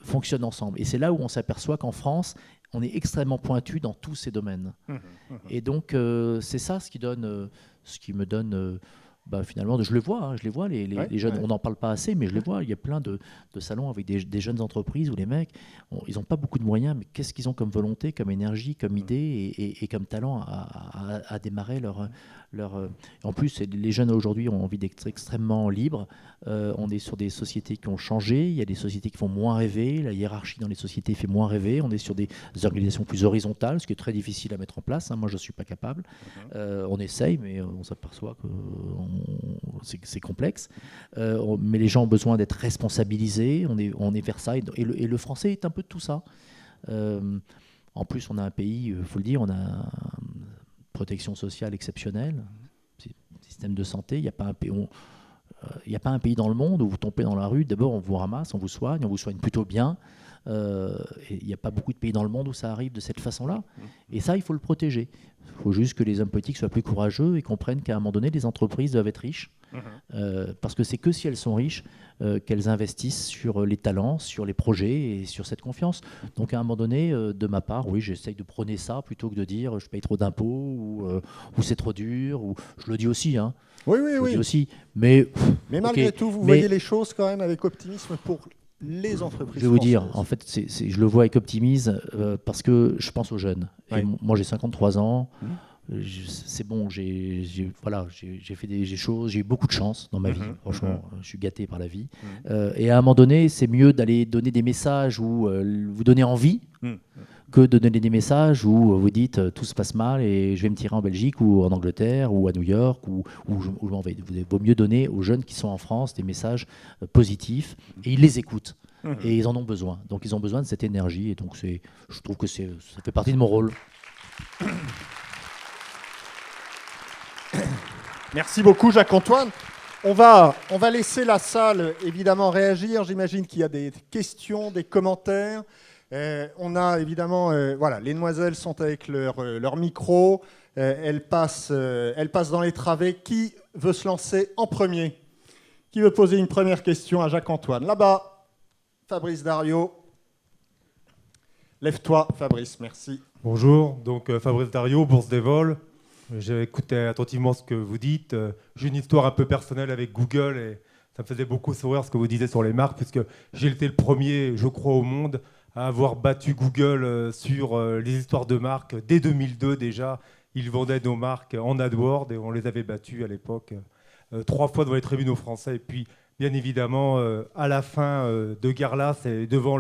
fonctionnent ensemble. Et c'est là où on s'aperçoit qu'en France, on est extrêmement pointu dans tous ces domaines. Et donc, c'est ça ce qui me donne, finalement, je les vois, les jeunes, on n'en parle pas assez, mais je les vois. Il y a plein de salons avec des jeunes entreprises où les mecs, ils n'ont pas beaucoup de moyens, mais qu'est-ce qu'ils ont comme volonté, comme énergie, comme idée et comme talent à démarrer leur... En plus, les jeunes aujourd'hui ont envie d'être extrêmement libres. On est sur des sociétés qui ont changé. Il y a des sociétés qui font moins rêver. La hiérarchie dans les sociétés fait moins rêver. On est sur des organisations plus horizontales, ce qui est très difficile à mettre en place. Moi, je ne suis pas capable. On essaye, mais on s'aperçoit que c'est complexe. Mais les gens ont besoin d'être responsabilisés. On est vers ça. Et le français est un peu de tout ça. En plus, on a un pays, il faut le dire, on a une protection sociale exceptionnelle, système de santé. Il n'y a pas un pays dans le monde où vous tombez dans la rue, d'abord on vous ramasse, on vous soigne plutôt bien. Et il n'y a pas beaucoup de pays dans le monde où ça arrive de cette façon-là. Et ça, il faut le protéger. Il faut juste que les hommes politiques soient plus courageux et comprennent qu'à un moment donné, les entreprises doivent être riches. Parce que c'est que si elles sont riches qu'elles investissent sur les talents, sur les projets et sur cette confiance. Donc à un moment donné, de ma part, oui, j'essaye de prôner ça plutôt que de dire je paye trop d'impôts ou c'est trop dur. Ou, je le dis aussi. Hein. Oui. Dis aussi, mais malgré tout, vous voyez les choses quand même avec optimisme pour les entreprises. Je vais vous dire, en fait, je le vois avec optimisme parce que je pense aux jeunes. Et moi, j'ai 53 ans. C'est bon, j'ai fait des choses, j'ai eu beaucoup de chance dans ma vie. Franchement, je suis gâté par la vie. Et à un moment donné, c'est mieux d'aller donner des messages où vous donnez envie que de donner des messages où vous dites tout se passe mal et je vais me tirer en Belgique ou en Angleterre ou à New York ou je m'en vais. Il vaut mieux donner aux jeunes qui sont en France des messages positifs et ils les écoutent. Et ils en ont besoin. Donc ils ont besoin de cette énergie et donc je trouve que ça fait partie de mon rôle. Merci beaucoup Jacques-Antoine. On va laisser la salle évidemment réagir. J'imagine qu'il y a des questions, des commentaires. On a évidemment, les demoiselles sont avec leur micro. Elles passent dans les travées. Qui veut se lancer en premier? Qui veut poser une première question à Jacques-Antoine? Là-bas, Fabrice Dario. Lève-toi, Fabrice, merci. Bonjour, donc Fabrice Dario, Bourse des vols. J'ai écouté attentivement ce que vous dites. J'ai une histoire un peu personnelle avec Google et ça me faisait beaucoup sourire ce que vous disiez sur les marques, puisque j'ai été le premier, je crois, au monde à avoir battu Google sur les histoires de marques. Dès 2002 déjà, ils vendaient nos marques en AdWords et on les avait battus à l'époque 3 fois devant les tribunaux français. Et puis, bien évidemment, à la fin de Guerlas et devant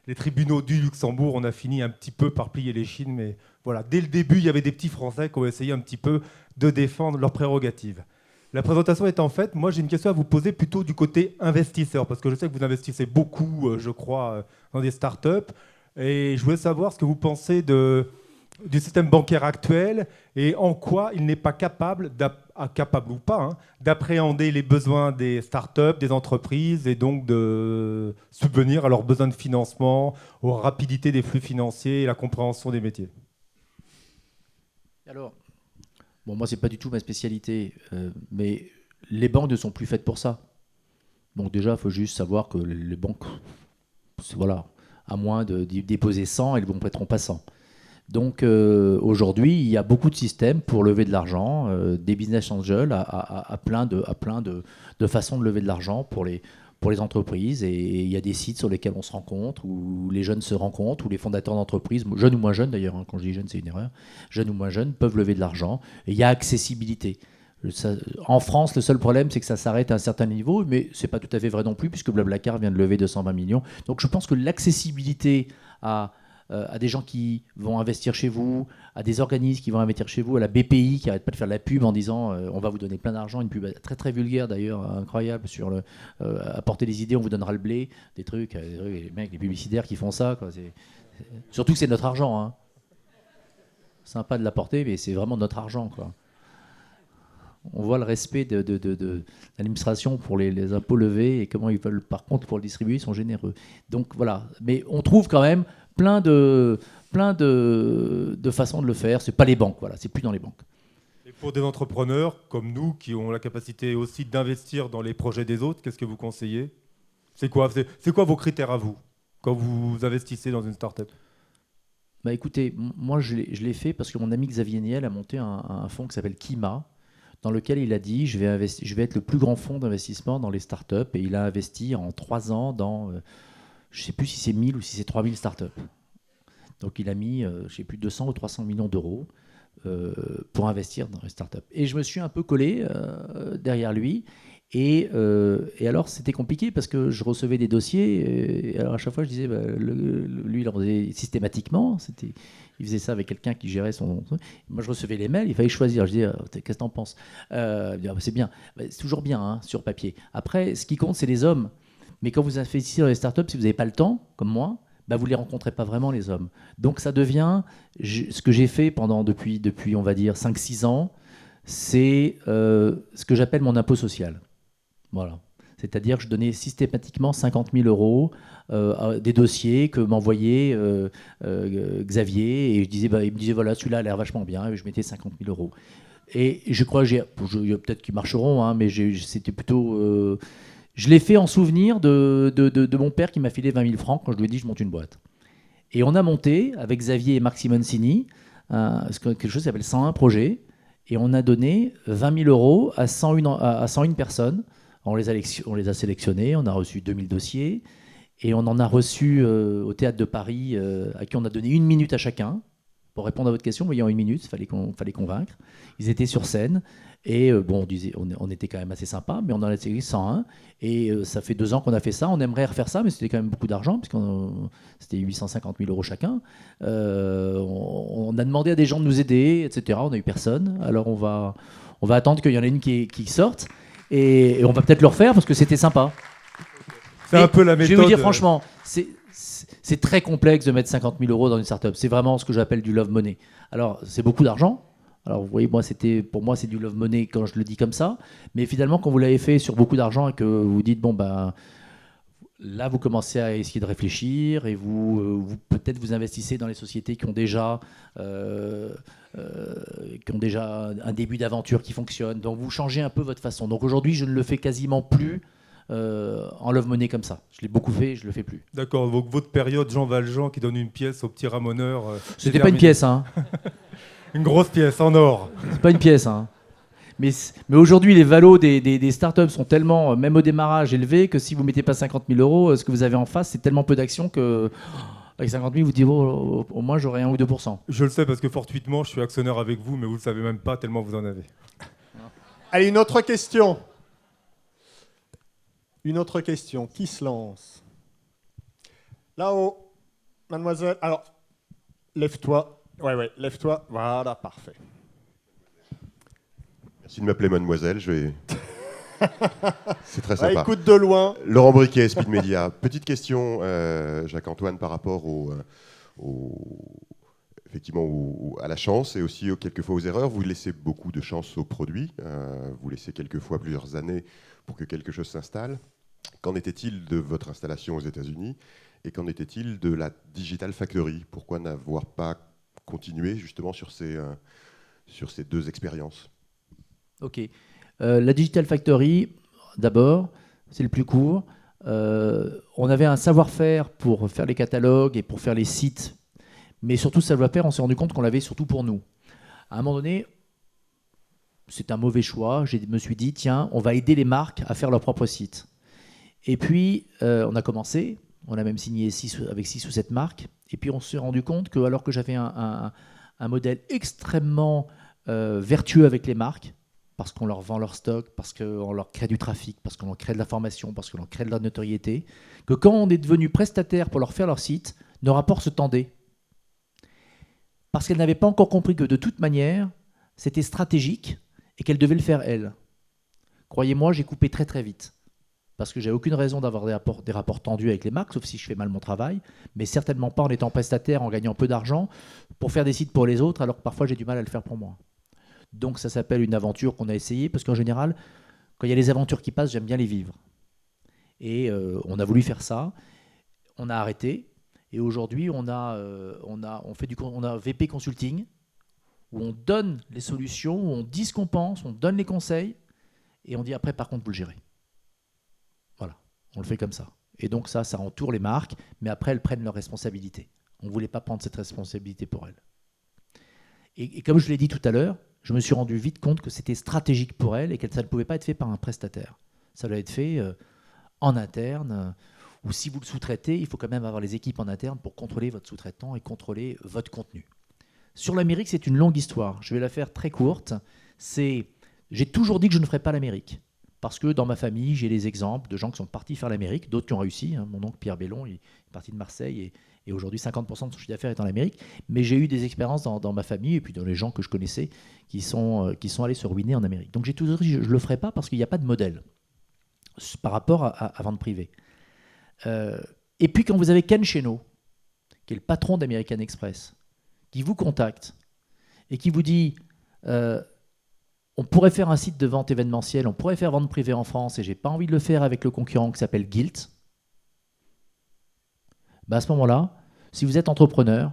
les tribunaux du Luxembourg, on a fini un petit peu par plier les chines. Mais voilà, dès le début, il y avait des petits Français qui ont essayé un petit peu de défendre leurs prérogatives. La présentation étant faite, moi j'ai une question à vous poser plutôt du côté investisseur, parce que je sais que vous investissez beaucoup, je crois, dans des startups. Et je voulais savoir ce que vous pensez du système bancaire actuel et en quoi il n'est pas capable ou pas, hein, d'appréhender les besoins des startups, des entreprises, et donc de subvenir à leurs besoins de financement, aux rapidités des flux financiers et la compréhension des métiers. Alors, bon, moi, c'est pas du tout ma spécialité, mais les banques ne sont plus faites pour ça. Donc déjà, il faut juste savoir que les banques, voilà, à moins de déposer 100, elles ne prêteront pas 100. Donc aujourd'hui, il y a beaucoup de systèmes pour lever de l'argent, des business angels à plein de façons de lever de l'argent pour les entreprises. Et il y a des sites sur lesquels on se rencontre, où les jeunes se rencontrent, où les fondateurs d'entreprises, jeunes ou moins jeunes d'ailleurs, hein, quand je dis jeunes c'est une erreur, jeunes ou moins jeunes, peuvent lever de l'argent. Et il y a accessibilité. En France, le seul problème, c'est que ça s'arrête à un certain niveau, mais ce n'est pas tout à fait vrai non plus, puisque Blablacar vient de lever 220 millions. Donc je pense que l'accessibilité à des gens qui vont investir chez vous, à des organismes qui vont investir chez vous, à la BPI qui n'arrête pas de faire de la pub en disant on va vous donner plein d'argent, une pub très très vulgaire d'ailleurs, incroyable, sur apporter des idées, on vous donnera le blé, des trucs, les mecs, les publicitaires qui font ça, quoi. Surtout que c'est notre argent, hein. Sympa de l'apporter, mais c'est vraiment notre argent, quoi. On voit le respect de l'administration pour les impôts levés et comment ils veulent, par contre, pour le distribuer, ils sont généreux. Donc voilà, mais on trouve quand même plein de façons de le faire. C'est pas les banques, voilà, c'est plus dans les banques. Et pour des entrepreneurs comme nous, qui ont la capacité aussi d'investir dans les projets des autres, qu'est-ce que vous conseillez ? C'est quoi vos critères à vous, quand vous investissez dans une start-up ? Bah écoutez, moi je l'ai fait parce que mon ami Xavier Niel a monté un fonds qui s'appelle Kima, dans lequel il a dit je vais être le plus grand fonds d'investissement dans les startups, et il a investi en 3 ans dans, je ne sais plus si c'est 1000 ou si c'est 3000 startups. Donc il a mis, je ne sais plus, 200 ou 300 millions d'euros pour investir dans les startups. Et je me suis un peu collé derrière lui. Et alors c'était compliqué parce que je recevais des dossiers, et alors à chaque fois je disais, lui il en faisait systématiquement, il faisait ça avec quelqu'un qui gérait son... Moi je recevais les mails, il fallait choisir, je disais qu'est-ce que t'en penses, c'est bien, c'est toujours bien, hein, sur papier. Après ce qui compte c'est les hommes, mais quand vous investissez dans les startups, si vous n'avez pas le temps, comme moi, vous ne les rencontrez pas vraiment, les hommes. Donc ça devient, ce que j'ai fait depuis on va dire 5-6 ans, c'est ce que j'appelle mon impôt social. Voilà. C'est-à-dire que je donnais systématiquement 50 000 euros à des dossiers que m'envoyait Xavier, et il me disait voilà, celui-là a l'air vachement bien, et je mettais 50 000 euros. Et je crois que peut-être qu'ils marcheront, hein, mais c'était plutôt... je l'ai fait en souvenir de mon père qui m'a filé 20 000 francs quand je lui ai dit je monte une boîte. Et on a monté, avec Xavier et Marc Simoncini, quelque chose qui s'appelle 101 projets, et on a donné 20 000 euros à 101 personnes. On les a sélectionnés, on a reçu 2000 dossiers, et on en a reçu au Théâtre de Paris, à qui on a donné 1 minute à chacun. Pour répondre à votre question, voyant 1 minute, il fallait convaincre. Ils étaient sur scène, et on était quand même assez sympa, mais on en a sélectionné 101, et ça fait 2 ans qu'on a fait ça. On aimerait refaire ça, mais c'était quand même beaucoup d'argent, puisque c'était 850 000 euros chacun. On a demandé à des gens de nous aider, etc. On n'a eu personne. Alors on va attendre qu'il y en ait une qui sorte. Et on va peut-être le refaire parce que c'était sympa. C'est un peu la méthode. Je vais vous dire franchement, c'est très complexe de mettre 50 000 euros dans une startup. C'est vraiment ce que j'appelle du love money. Alors, c'est beaucoup d'argent. Alors, vous voyez, pour moi, c'est du love money quand je le dis comme ça. Mais finalement, quand vous l'avez fait sur beaucoup d'argent et que vous dites, là, vous commencez à essayer de réfléchir, et peut-être vous investissez dans les sociétés qui ont déjà un début d'aventure qui fonctionne. Donc vous changez un peu votre façon. Donc aujourd'hui, je ne le fais quasiment plus en love money comme ça. Je l'ai beaucoup fait, je ne le fais plus. D'accord, donc votre période Jean Valjean qui donne une pièce au petit ramoneur... C'était pas une pièce, hein. Une grosse pièce en or. C'est pas une pièce, hein. Mais aujourd'hui, les valos des startups sont tellement, même au démarrage, élevés, que si vous ne mettez pas 50 000 euros, ce que vous avez en face, c'est tellement peu d'actions que, avec 50 000, vous dites au moins j'aurai 1 ou 2%. Je le sais parce que fortuitement, je suis actionnaire avec vous, mais vous ne le savez même pas tellement vous en avez. Allez, une autre question. Une autre question. Qui se lance ? Là-haut. Mademoiselle, alors, lève-toi. Ouais, lève-toi. Voilà, parfait. Merci de m'appeler mademoiselle, c'est très sympa. Écoute de loin. Laurent Briquet, Speed Media. Petite question, Jacques-Antoine, par rapport effectivement, à la chance et aussi quelquefois aux erreurs. Vous laissez beaucoup de chance aux produits. Vous laissez quelquefois plusieurs années pour que quelque chose s'installe. Qu'en était-il de votre installation aux États-Unis et qu'en était-il de la Digital Factory? Pourquoi n'avoir pas continué justement sur ces deux expériences? Ok. La Digital Factory, d'abord, c'est le plus court. On avait un savoir-faire pour faire les catalogues et pour faire les sites, mais surtout ce savoir-faire, on s'est rendu compte qu'on l'avait surtout pour nous. À un moment donné, c'est un mauvais choix. Je me suis dit, tiens, on va aider les marques à faire leur propre site. Et puis, on a commencé. On a même signé avec 6 ou 7 marques. Et puis, on s'est rendu compte que, alors que j'avais un modèle extrêmement vertueux avec les marques, parce qu'on leur vend leur stock, parce qu'on leur crée du trafic, parce qu'on leur crée de l'information, parce qu'on leur crée de la notoriété, que quand on est devenu prestataire pour leur faire leur site, nos rapports se tendaient. Parce qu'elles n'avaient pas encore compris que de toute manière, c'était stratégique et qu'elles devaient le faire elles. Croyez-moi, j'ai coupé très très vite. Parce que j'ai aucune raison d'avoir des rapports tendus avec les marques, sauf si je fais mal mon travail, mais certainement pas en étant prestataire, en gagnant peu d'argent, pour faire des sites pour les autres, alors que parfois j'ai du mal à le faire pour moi. Donc ça s'appelle une aventure qu'on a essayée, parce qu'en général, quand il y a les aventures qui passent, j'aime bien les vivre. Et on a voulu faire ça, on a arrêté, et aujourd'hui on a VP Consulting, où on donne les solutions, où on dit ce qu'on pense, on donne les conseils, et on dit après par contre vous le gérez. Voilà, on le fait comme ça. Et donc ça entoure les marques, mais après elles prennent leurs responsabilités. On ne voulait pas prendre cette responsabilité pour elles. Et comme je l'ai dit tout à l'heure, je me suis rendu vite compte que c'était stratégique pour elles et que ça ne pouvait pas être fait par un prestataire. Ça doit être fait en interne, ou si vous le sous-traitez, il faut quand même avoir les équipes en interne pour contrôler votre sous-traitant et contrôler votre contenu. Sur l'Amérique, c'est une longue histoire. Je vais la faire très courte. J'ai toujours dit que je ne ferais pas l'Amérique. Parce que dans ma famille, j'ai les exemples de gens qui sont partis faire l'Amérique, d'autres qui ont réussi. Mon oncle Pierre Bellon, il est parti de Marseille et aujourd'hui 50% de son chiffre d'affaires est en Amérique. Mais j'ai eu des expériences dans ma famille et puis dans les gens que je connaissais qui sont allés se ruiner en Amérique. Donc j'ai toujours dit que je ne le ferai pas parce qu'il n'y a pas de modèle par rapport à vente privée. Et puis quand vous avez Ken Cheno, qui est le patron d'American Express, qui vous contacte et qui vous dit on pourrait faire un site de vente événementielle, on pourrait faire vente privée en France et j'ai pas envie de le faire avec le concurrent qui s'appelle Gilt. À ce moment-là, si vous êtes entrepreneur,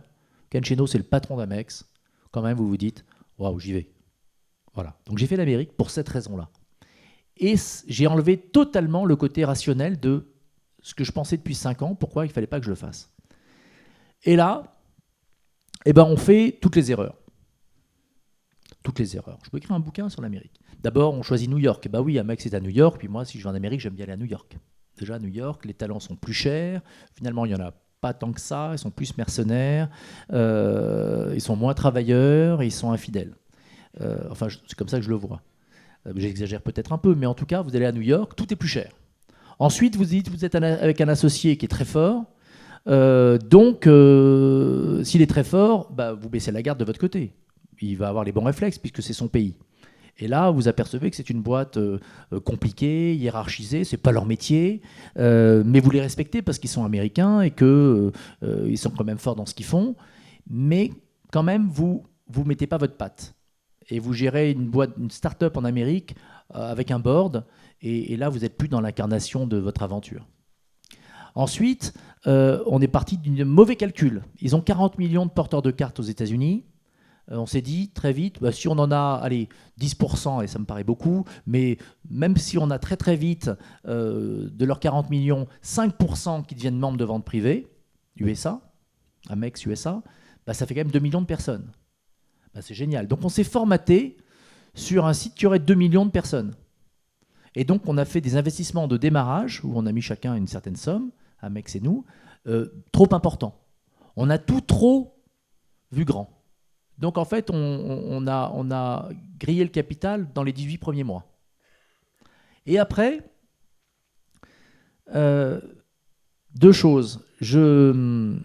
Ken Cheno c'est le patron d'Amex, quand même vous vous dites waouh, j'y vais. Voilà. Donc j'ai fait l'Amérique pour cette raison-là. Et j'ai enlevé totalement le côté rationnel de ce que je pensais depuis 5 ans, pourquoi il ne fallait pas que je le fasse. Et là, on fait toutes les erreurs. Toutes les erreurs. Je peux écrire un bouquin sur l'Amérique. D'abord, on choisit New York. Oui, Amex est à New York, puis moi, si je vais en Amérique, j'aime bien aller à New York. Déjà, à New York, les talents sont plus chers. Finalement, il n'y en a pas tant que ça. Ils sont plus mercenaires. Ils sont moins travailleurs et ils sont infidèles. C'est comme ça que je le vois. J'exagère peut-être un peu, mais en tout cas, vous allez à New York, tout est plus cher. Ensuite, vous êtes avec un associé qui est très fort. Donc, s'il est très fort, vous baissez la garde de votre côté. Il va avoir les bons réflexes puisque c'est son pays. Et là, vous apercevez que c'est une boîte compliquée, hiérarchisée, c'est pas leur métier, mais vous les respectez parce qu'ils sont américains et qu'ils sont quand même forts dans ce qu'ils font. Mais quand même, vous mettez pas votre patte. Et vous gérez une start-up en Amérique avec un board, et là, vous n'êtes plus dans l'incarnation de votre aventure. Ensuite, on est parti d'un mauvais calcul. Ils ont 40 millions de porteurs de cartes aux États-Unis. On s'est dit très vite, si on en a 10%, et ça me paraît beaucoup, mais même si on a très très vite de leurs 40 millions, 5% qui deviennent membres de vente privée, USA, Amex USA, ça fait quand même 2 millions de personnes. C'est génial. Donc on s'est formaté sur un site qui aurait 2 millions de personnes. Et donc on a fait des investissements de démarrage, où on a mis chacun une certaine somme, Amex et nous, trop importants. On a tout trop vu grand. Donc en fait, on a grillé le capital dans les 18 premiers mois. Et après, 2 choses. Je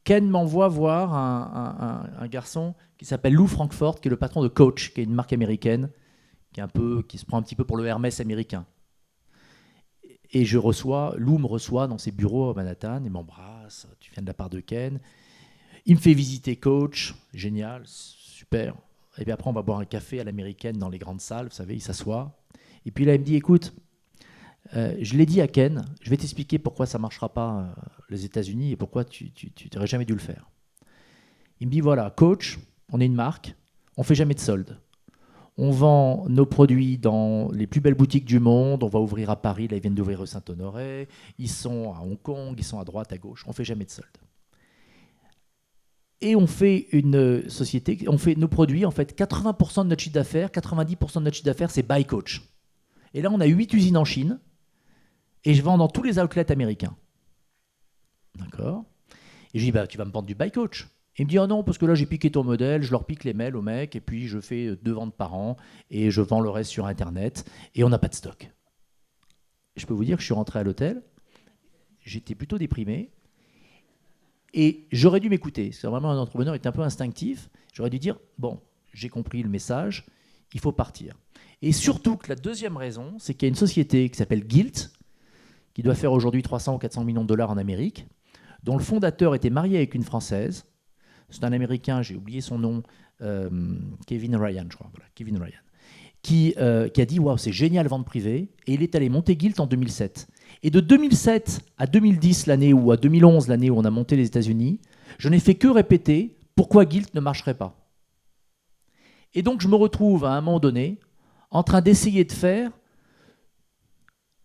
Ken m'envoie voir un garçon qui s'appelle Lou Frankfort, qui est le patron de Coach, qui est une marque américaine, qui se prend un petit peu pour le Hermès américain. Et Lou me reçoit dans ses bureaux à Manhattan, il m'embrasse, tu viens de la part de Ken. Il me fait visiter Coach, génial, super. Et puis après, on va boire un café à l'américaine dans les grandes salles, vous savez, il s'assoit. Et puis là, il me dit, écoute, je l'ai dit à Ken, je vais t'expliquer pourquoi ça ne marchera pas les États-Unis et pourquoi tu n'aurais jamais dû le faire. Il me dit, voilà, Coach, on est une marque, on ne fait jamais de soldes. On vend nos produits dans les plus belles boutiques du monde. On va ouvrir à Paris. Là, ils viennent d'ouvrir rue Saint-Honoré. Ils sont à Hong Kong. Ils sont à droite, à gauche. On ne fait jamais de soldes. Et on fait une société. On fait nos produits. En fait, 80% de notre chiffre d'affaires, 90% de notre chiffre d'affaires, c'est by Coach. Et là, on a 8 usines en Chine. Et je vends dans tous les outlets américains. D'accord. Et je dis, tu vas me vendre du by Coach. Il me dit, oh non, parce que là, j'ai piqué ton modèle, je leur pique les mails aux mecs, et puis je fais 2 ventes par an, et je vends le reste sur Internet, et on n'a pas de stock. Je peux vous dire que je suis rentré à l'hôtel, j'étais plutôt déprimé, et j'aurais dû m'écouter. C'est vraiment un entrepreneur qui est un peu instinctif. J'aurais dû dire, bon, j'ai compris le message, il faut partir. Et surtout que la deuxième raison, c'est qu'il y a une société qui s'appelle Gilt, qui doit faire aujourd'hui 300 ou 400 millions de dollars en Amérique, dont le fondateur était marié avec une Française. C'est un Américain, j'ai oublié son nom, Kevin Ryan, je crois. Voilà, Kevin Ryan, qui a dit « Waouh, c'est génial, vente privée ». Et il est allé monter Gilt en 2007. Et de 2007 à 2010, l'année ou à 2011, l'année où on a monté les États-Unis, je n'ai fait que répéter pourquoi Gilt ne marcherait pas. Et donc, je me retrouve à un moment donné en train d'essayer de faire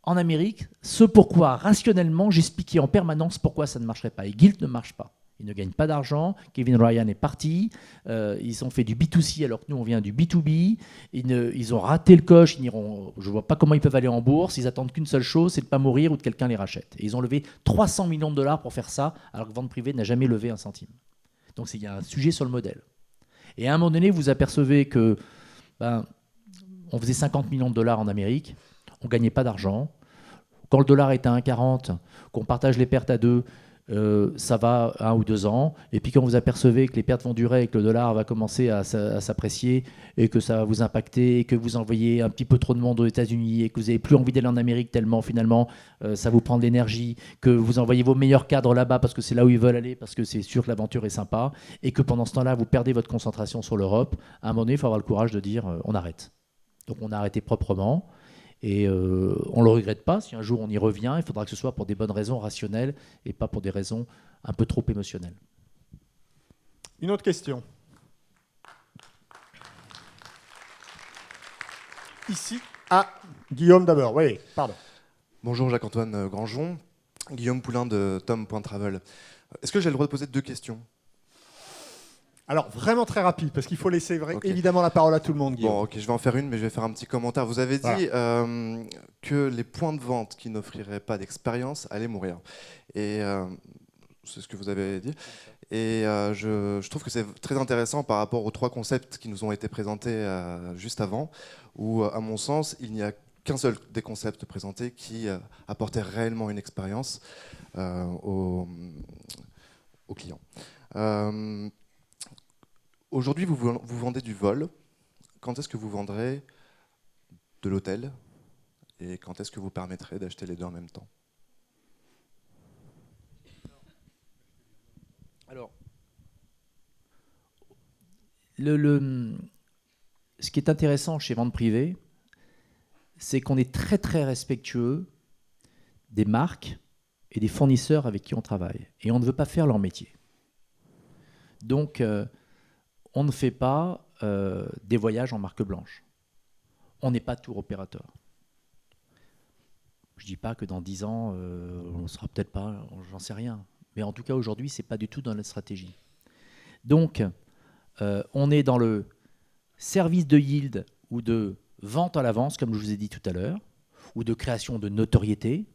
en Amérique ce pourquoi, rationnellement, j'expliquais en permanence pourquoi ça ne marcherait pas. Et Gilt ne marche pas. Ils ne gagnent pas d'argent. Kevin Ryan est parti. Ils ont fait du B2C alors que nous, on vient du B2B. Ils ont raté le coche. Je ne vois pas comment ils peuvent aller en bourse. Ils attendent qu'une seule chose, c'est de ne pas mourir ou que quelqu'un les rachète. Et ils ont levé 300 millions de dollars pour faire ça, alors que vente privée n'a jamais levé un centime. Donc, il y a un sujet sur le modèle. Et à un moment donné, vous apercevez que on faisait 50 millions de dollars en Amérique. On ne gagnait pas d'argent. Quand le dollar est à 1,40, qu'on partage les pertes à 2, ça va 1 ou 2 ans. Et puis quand vous apercevez que les pertes vont durer et que le dollar va commencer à s'apprécier et que ça va vous impacter et que vous envoyez un petit peu trop de monde aux États-Unis et que vous n'avez plus envie d'aller en Amérique tellement finalement ça vous prend de l'énergie, que vous envoyez vos meilleurs cadres là-bas parce que c'est là où ils veulent aller, parce que c'est sûr que l'aventure est sympa et que pendant ce temps-là vous perdez votre concentration sur l'Europe, à un moment donné il faut avoir le courage de dire on arrête. Donc on a arrêté proprement. Et on ne le regrette pas. Si un jour on y revient, il faudra que ce soit pour des bonnes raisons rationnelles et pas pour des raisons un peu trop émotionnelles. Une autre question. Ici. Ah, Guillaume d'abord. Oui, pardon. Bonjour Jacques-Antoine Grandjean. Guillaume Poulain de Tom.travel. Est-ce que j'ai le droit de poser 2 questions ? Alors, vraiment très rapide, parce qu'il faut laisser Okay. évidemment la parole à tout le monde, Guillaume. Bon, ok, je vais en faire une, mais je vais faire un petit commentaire. Vous avez dit que les points de vente qui n'offriraient pas d'expérience allaient mourir. Et c'est ce que vous avez dit. Et je trouve que c'est très intéressant par rapport aux 3 concepts qui nous ont été présentés juste avant, où, à mon sens, il n'y a qu'un seul des concepts présentés qui apportait réellement une expérience aux clients. Aujourd'hui, vous vendez du vol. Quand est-ce que vous vendrez de l'hôtel? Et quand est-ce que vous permettrez d'acheter les deux en même temps? Alors, ce qui est intéressant chez Vente Privée, c'est qu'on est très très respectueux des marques et des fournisseurs avec qui on travaille. Et on ne veut pas faire leur métier. Donc, on ne fait pas des voyages en marque blanche. On n'est pas tour opérateur. Je ne dis pas que dans 10 ans, on ne sera peut-être pas, j'en sais rien. Mais en tout cas, aujourd'hui, ce n'est pas du tout dans notre stratégie. Donc, on est dans le service de yield ou de vente à l'avance, comme je vous ai dit tout à l'heure, ou de création de notoriété.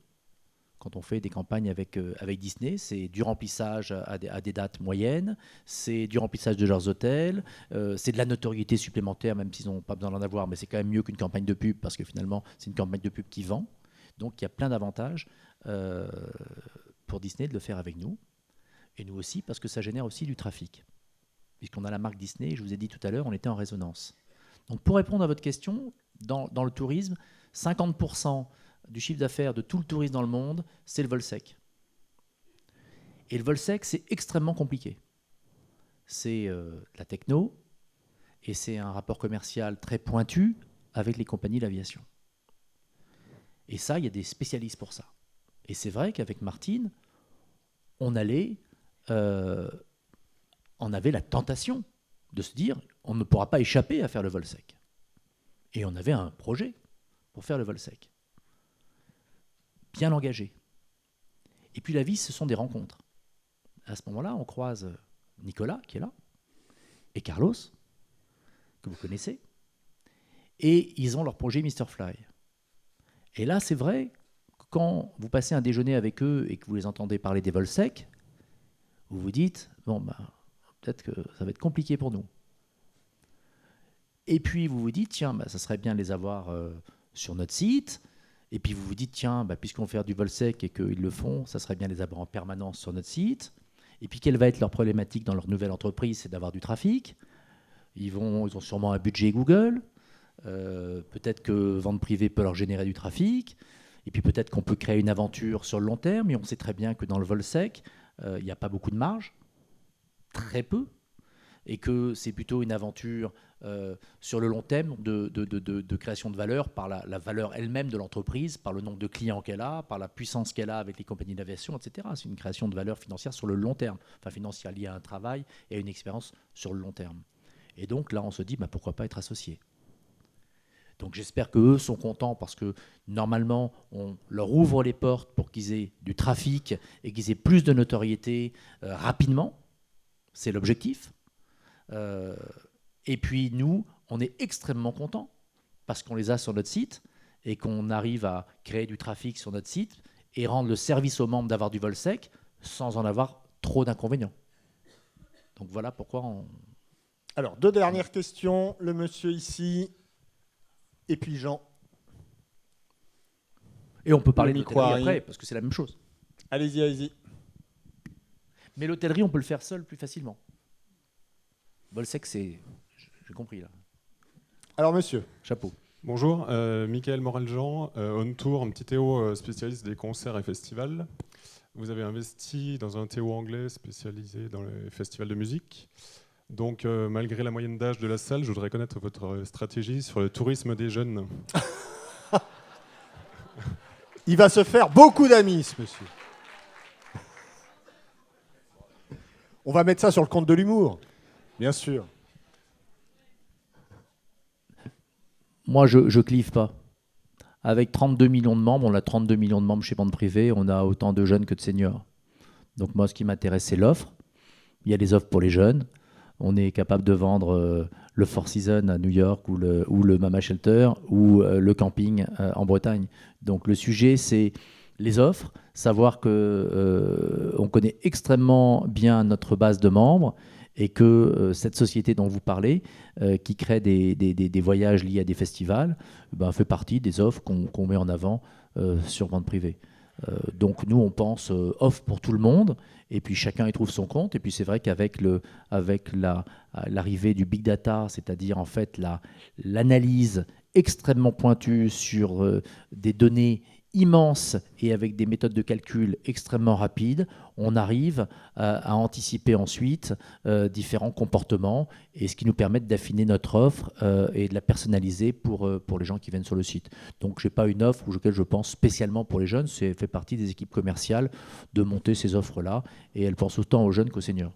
Quand on fait des campagnes avec Disney, c'est du remplissage à des dates moyennes, c'est du remplissage de leurs hôtels, c'est de la notoriété supplémentaire, même s'ils n'ont pas besoin d'en avoir, mais c'est quand même mieux qu'une campagne de pub, parce que finalement, c'est une campagne de pub qui vend. Donc, il y a plein d'avantages pour Disney de le faire avec nous. Et nous aussi, parce que ça génère aussi du trafic. Puisqu'on a la marque Disney, je vous ai dit tout à l'heure, on était en résonance. Donc pour répondre à votre question, dans le tourisme, 50% du chiffre d'affaires de tout le tourisme dans le monde, c'est le vol sec. Et le vol sec, c'est extrêmement compliqué. C'est de la techno, et c'est un rapport commercial très pointu avec les compagnies d'aviation. Et ça, il y a des spécialistes pour ça. Et c'est vrai qu'avec Martine, on avait la tentation de se dire, on ne pourra pas échapper à faire le vol sec. Et on avait un projet pour faire le vol sec. Bien engagé. Et puis la vie, ce sont des rencontres. À ce moment-là, on croise Nicolas, qui est là, et Carlos, que vous connaissez, et ils ont leur projet Mr. Fly. Et là, c'est vrai, quand vous passez un déjeuner avec eux et que vous les entendez parler des vols secs, vous vous dites, bon, peut-être que ça va être compliqué pour nous. Et puis vous vous dites, tiens, ça serait bien de les avoir sur notre site. Et puis vous vous dites, tiens, puisqu'on fait du vol sec et qu'ils le font, ça serait bien de les avoir en permanence sur notre site. Et puis quelle va être leur problématique dans leur nouvelle entreprise, c'est d'avoir du trafic. Ils ont sûrement un budget Google. Peut-être que vente privée peut leur générer du trafic. Et puis peut-être qu'on peut créer une aventure sur le long terme. Et on sait très bien que dans le vol sec, il n'y a pas beaucoup de marge. Très peu. Et que c'est plutôt une aventure sur le long terme de création de valeur par la valeur elle-même de l'entreprise, par le nombre de clients qu'elle a, par la puissance qu'elle a avec les compagnies d'aviation, etc. C'est une création de valeur financière sur le long terme, enfin financière liée à un travail et à une expérience sur le long terme. Et donc là, on se dit, pourquoi pas être associé. Donc j'espère qu'eux sont contents parce que normalement, on leur ouvre les portes pour qu'ils aient du trafic et qu'ils aient plus de notoriété rapidement. C'est l'objectif. Et puis nous, on est extrêmement contents parce qu'on les a sur notre site et qu'on arrive à créer du trafic sur notre site et rendre le service aux membres d'avoir du vol sec sans en avoir trop d'inconvénients. Donc voilà pourquoi on... Alors, 2 dernières questions. Le monsieur ici et puis Jean. Et on peut parler Le de micro l'hôtellerie arrive. après parce que c'est la même chose. Allez-y, allez-y. Mais l'hôtellerie, on peut le faire seul plus facilement. Vol sec, c'est... J'ai compris là. Alors, monsieur. Chapeau. Bonjour, Michael Morel-Jean, On Tour, un petit Théo spécialiste des concerts et festivals. Vous avez investi dans un Théo anglais spécialisé dans les festivals de musique. Donc, malgré la moyenne d'âge de la salle, je voudrais connaître votre stratégie sur le tourisme des jeunes. Il va se faire beaucoup d'amis, ce monsieur. On va mettre ça sur le compte de l'humour, bien sûr. Moi, je ne clive pas. Avec 32 millions de membres, on a 32 millions de membres chez Vente Privée, on a autant de jeunes que de seniors. Donc moi, ce qui m'intéresse, c'est l'offre. Il y a des offres pour les jeunes. On est capable de vendre le Four Seasons à New York ou le Mama Shelter ou le camping en Bretagne. Donc le sujet, c'est les offres, savoir qu'on connaît extrêmement bien notre base de membres et que cette société dont vous parlez, qui crée des voyages liés à des festivals, fait partie des offres qu'on met en avant sur Vente Privée. Donc nous, on pense offre pour tout le monde, et puis chacun y trouve son compte. Et puis c'est vrai qu'avec l'arrivée du big data, c'est-à-dire en fait l'analyse extrêmement pointue sur des données immenses et avec des méthodes de calcul extrêmement rapides, on arrive à anticiper ensuite différents comportements, et ce qui nous permet d'affiner notre offre et de la personnaliser pour les gens qui viennent sur le site. Donc je n'ai pas une offre auquel je pense spécialement pour les jeunes, c'est fait partie des équipes commerciales de monter ces offres-là, et elles pensent autant aux jeunes qu'aux seniors.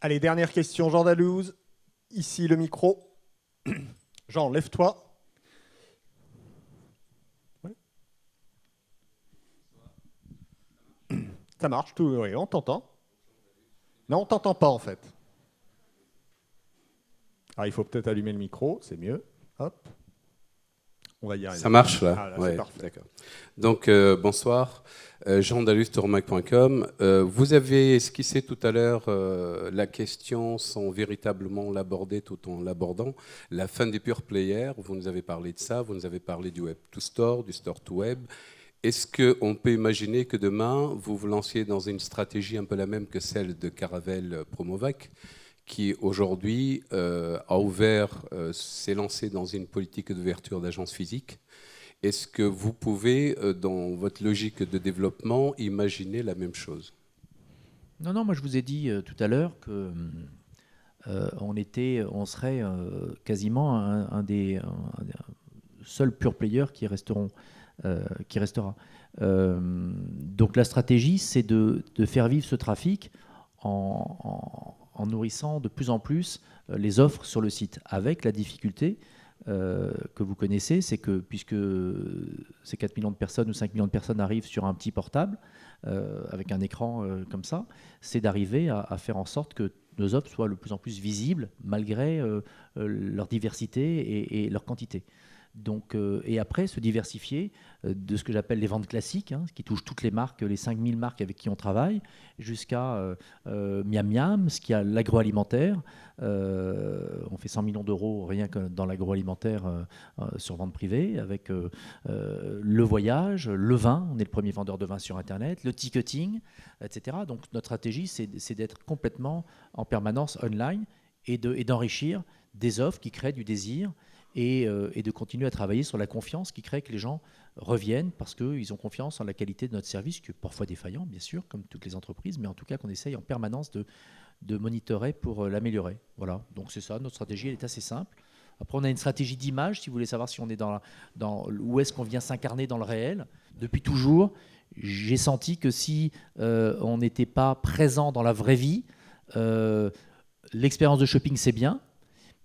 Allez, dernière question, Jean Dalouse. Ici, le micro. Jean, lève-toi. Ça marche, tout, oui, on t'entend. Non, on t'entend pas en fait. Ah, il faut peut-être allumer le micro, c'est mieux. Hop. On va y arriver. Ça marche là, Ah, là ouais, c'est parfait. d'accord. Donc bonsoir, Jean Dalus, tourmac.com. Vous avez esquissé tout à l'heure la question sans véritablement l'aborder tout en l'abordant. La fin des pure players, vous nous avez parlé de ça, vous nous avez parlé du web to store, du store to web. Est-ce qu'on peut imaginer que demain, vous vous lanciez dans une stratégie un peu la même que celle de Caravelle Promovac, qui aujourd'hui s'est lancé dans une politique d'ouverture d'agences physiques? Est-ce que vous pouvez, dans votre logique de développement, imaginer la même chose? Non, moi je vous ai dit tout à l'heure que on serait quasiment un des seuls pure players qui restera. Donc la stratégie, c'est de faire vivre ce trafic en nourrissant de plus en plus les offres sur le site, avec la difficulté que vous connaissez, c'est que puisque ces 4 millions de personnes ou 5 millions de personnes arrivent sur un petit portable, avec un écran comme ça, c'est d'arriver à faire en sorte que nos offres soient de plus en plus visibles, malgré leur diversité et leur quantité. Donc, et après, se diversifier de ce que j'appelle les ventes classiques, qui touchent toutes les marques, les 5000 marques avec qui on travaille, jusqu'à Miam Miam, ce qui a l'agroalimentaire. On fait 100 millions d'euros rien que dans l'agroalimentaire sur vente privée, avec le voyage, le vin, on est le premier vendeur de vin sur Internet, le ticketing, etc. Donc notre stratégie, c'est d'être complètement en permanence online et d'enrichir des offres qui créent du désir, et de continuer à travailler sur la confiance qui crée que les gens reviennent parce qu'ils ont confiance en la qualité de notre service, qui est parfois défaillant, bien sûr, comme toutes les entreprises, mais en tout cas qu'on essaye en permanence de monitorer pour l'améliorer. Voilà, donc c'est ça, notre stratégie, elle est assez simple. Après, on a une stratégie d'image, si vous voulez savoir si on est où est-ce qu'on vient s'incarner dans le réel. Depuis toujours, j'ai senti que si on n'était pas présent dans la vraie vie, l'expérience de shopping, c'est bien,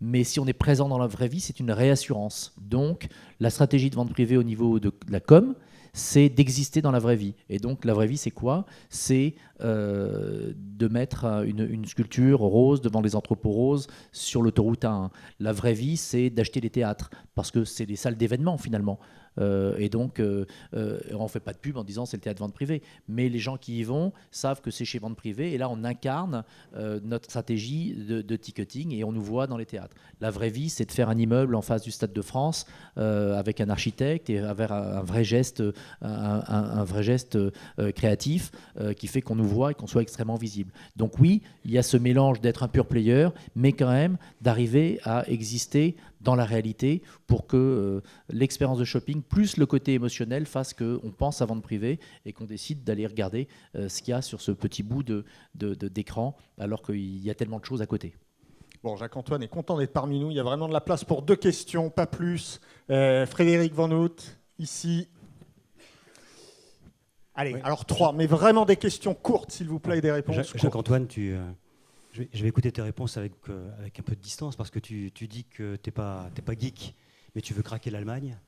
mais si on est présent dans la vraie vie, c'est une réassurance. Donc, la stratégie de vente privée au niveau de la com, c'est d'exister dans la vraie vie. Et donc, la vraie vie, c'est quoi? C'est de mettre une sculpture rose devant les entrepôts roses sur l'autoroute A1. La vraie vie, c'est d'acheter des théâtres, parce que c'est des salles d'événements, finalement. Et donc, on ne fait pas de pub en disant c'est le théâtre vente privée. Mais les gens qui y vont savent que c'est chez vente privée. Et là, on incarne notre stratégie de ticketing et on nous voit dans les théâtres. La vraie vie, c'est de faire un immeuble en face du Stade de France avec un architecte et avec un vrai geste, créatif qui fait qu'on nous voit et qu'on soit extrêmement visible. Donc oui, il y a ce mélange d'être un pure player, mais quand même d'arriver à exister dans la réalité pour que l'expérience de shopping plus le côté émotionnel fasse qu'on pense à vente privée et qu'on décide d'aller regarder ce qu'il y a sur ce petit bout d'écran alors qu'il y a tellement de choses à côté. Bon, Jacques-Antoine est content d'être parmi nous. Il y a vraiment de la place pour 2 questions, pas plus. Frédéric Van Hout, ici. Allez, oui. Alors 3, mais vraiment des questions courtes, s'il vous plaît, et des réponses courtes. Jacques-Antoine, je vais écouter tes réponses avec un peu de distance, parce que tu dis que tu n'es pas geek, mais tu veux craquer l'Allemagne.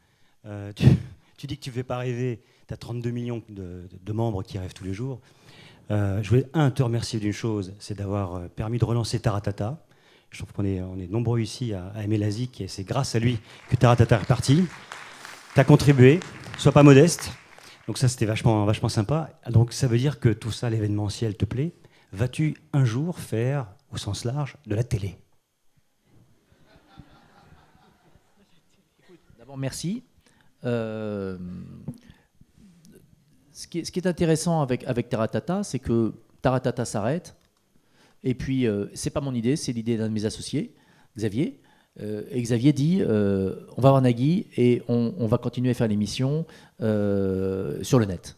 Tu dis que tu ne fais pas rêver, tu as 32 millions de membres qui rêvent tous les jours. Je voulais, te remercier d'une chose, c'est d'avoir permis de relancer Taratata. Je trouve qu'on est nombreux ici à aimer la ZIC, et c'est grâce à lui que Taratata est reparti. Tu as contribué, sois pas modeste. Donc ça, c'était vachement sympa. Donc ça veut dire que tout ça, l'événementiel, te plaît. Vas-tu un jour faire, au sens large, de la télé? D'abord, merci. Ce qui est intéressant avec Taratata, c'est que Taratata s'arrête. Et puis, c'est pas mon idée, c'est l'idée d'un de mes associés, Xavier. Et Xavier dit, on va voir Nagui et on va continuer à faire l'émission sur le net.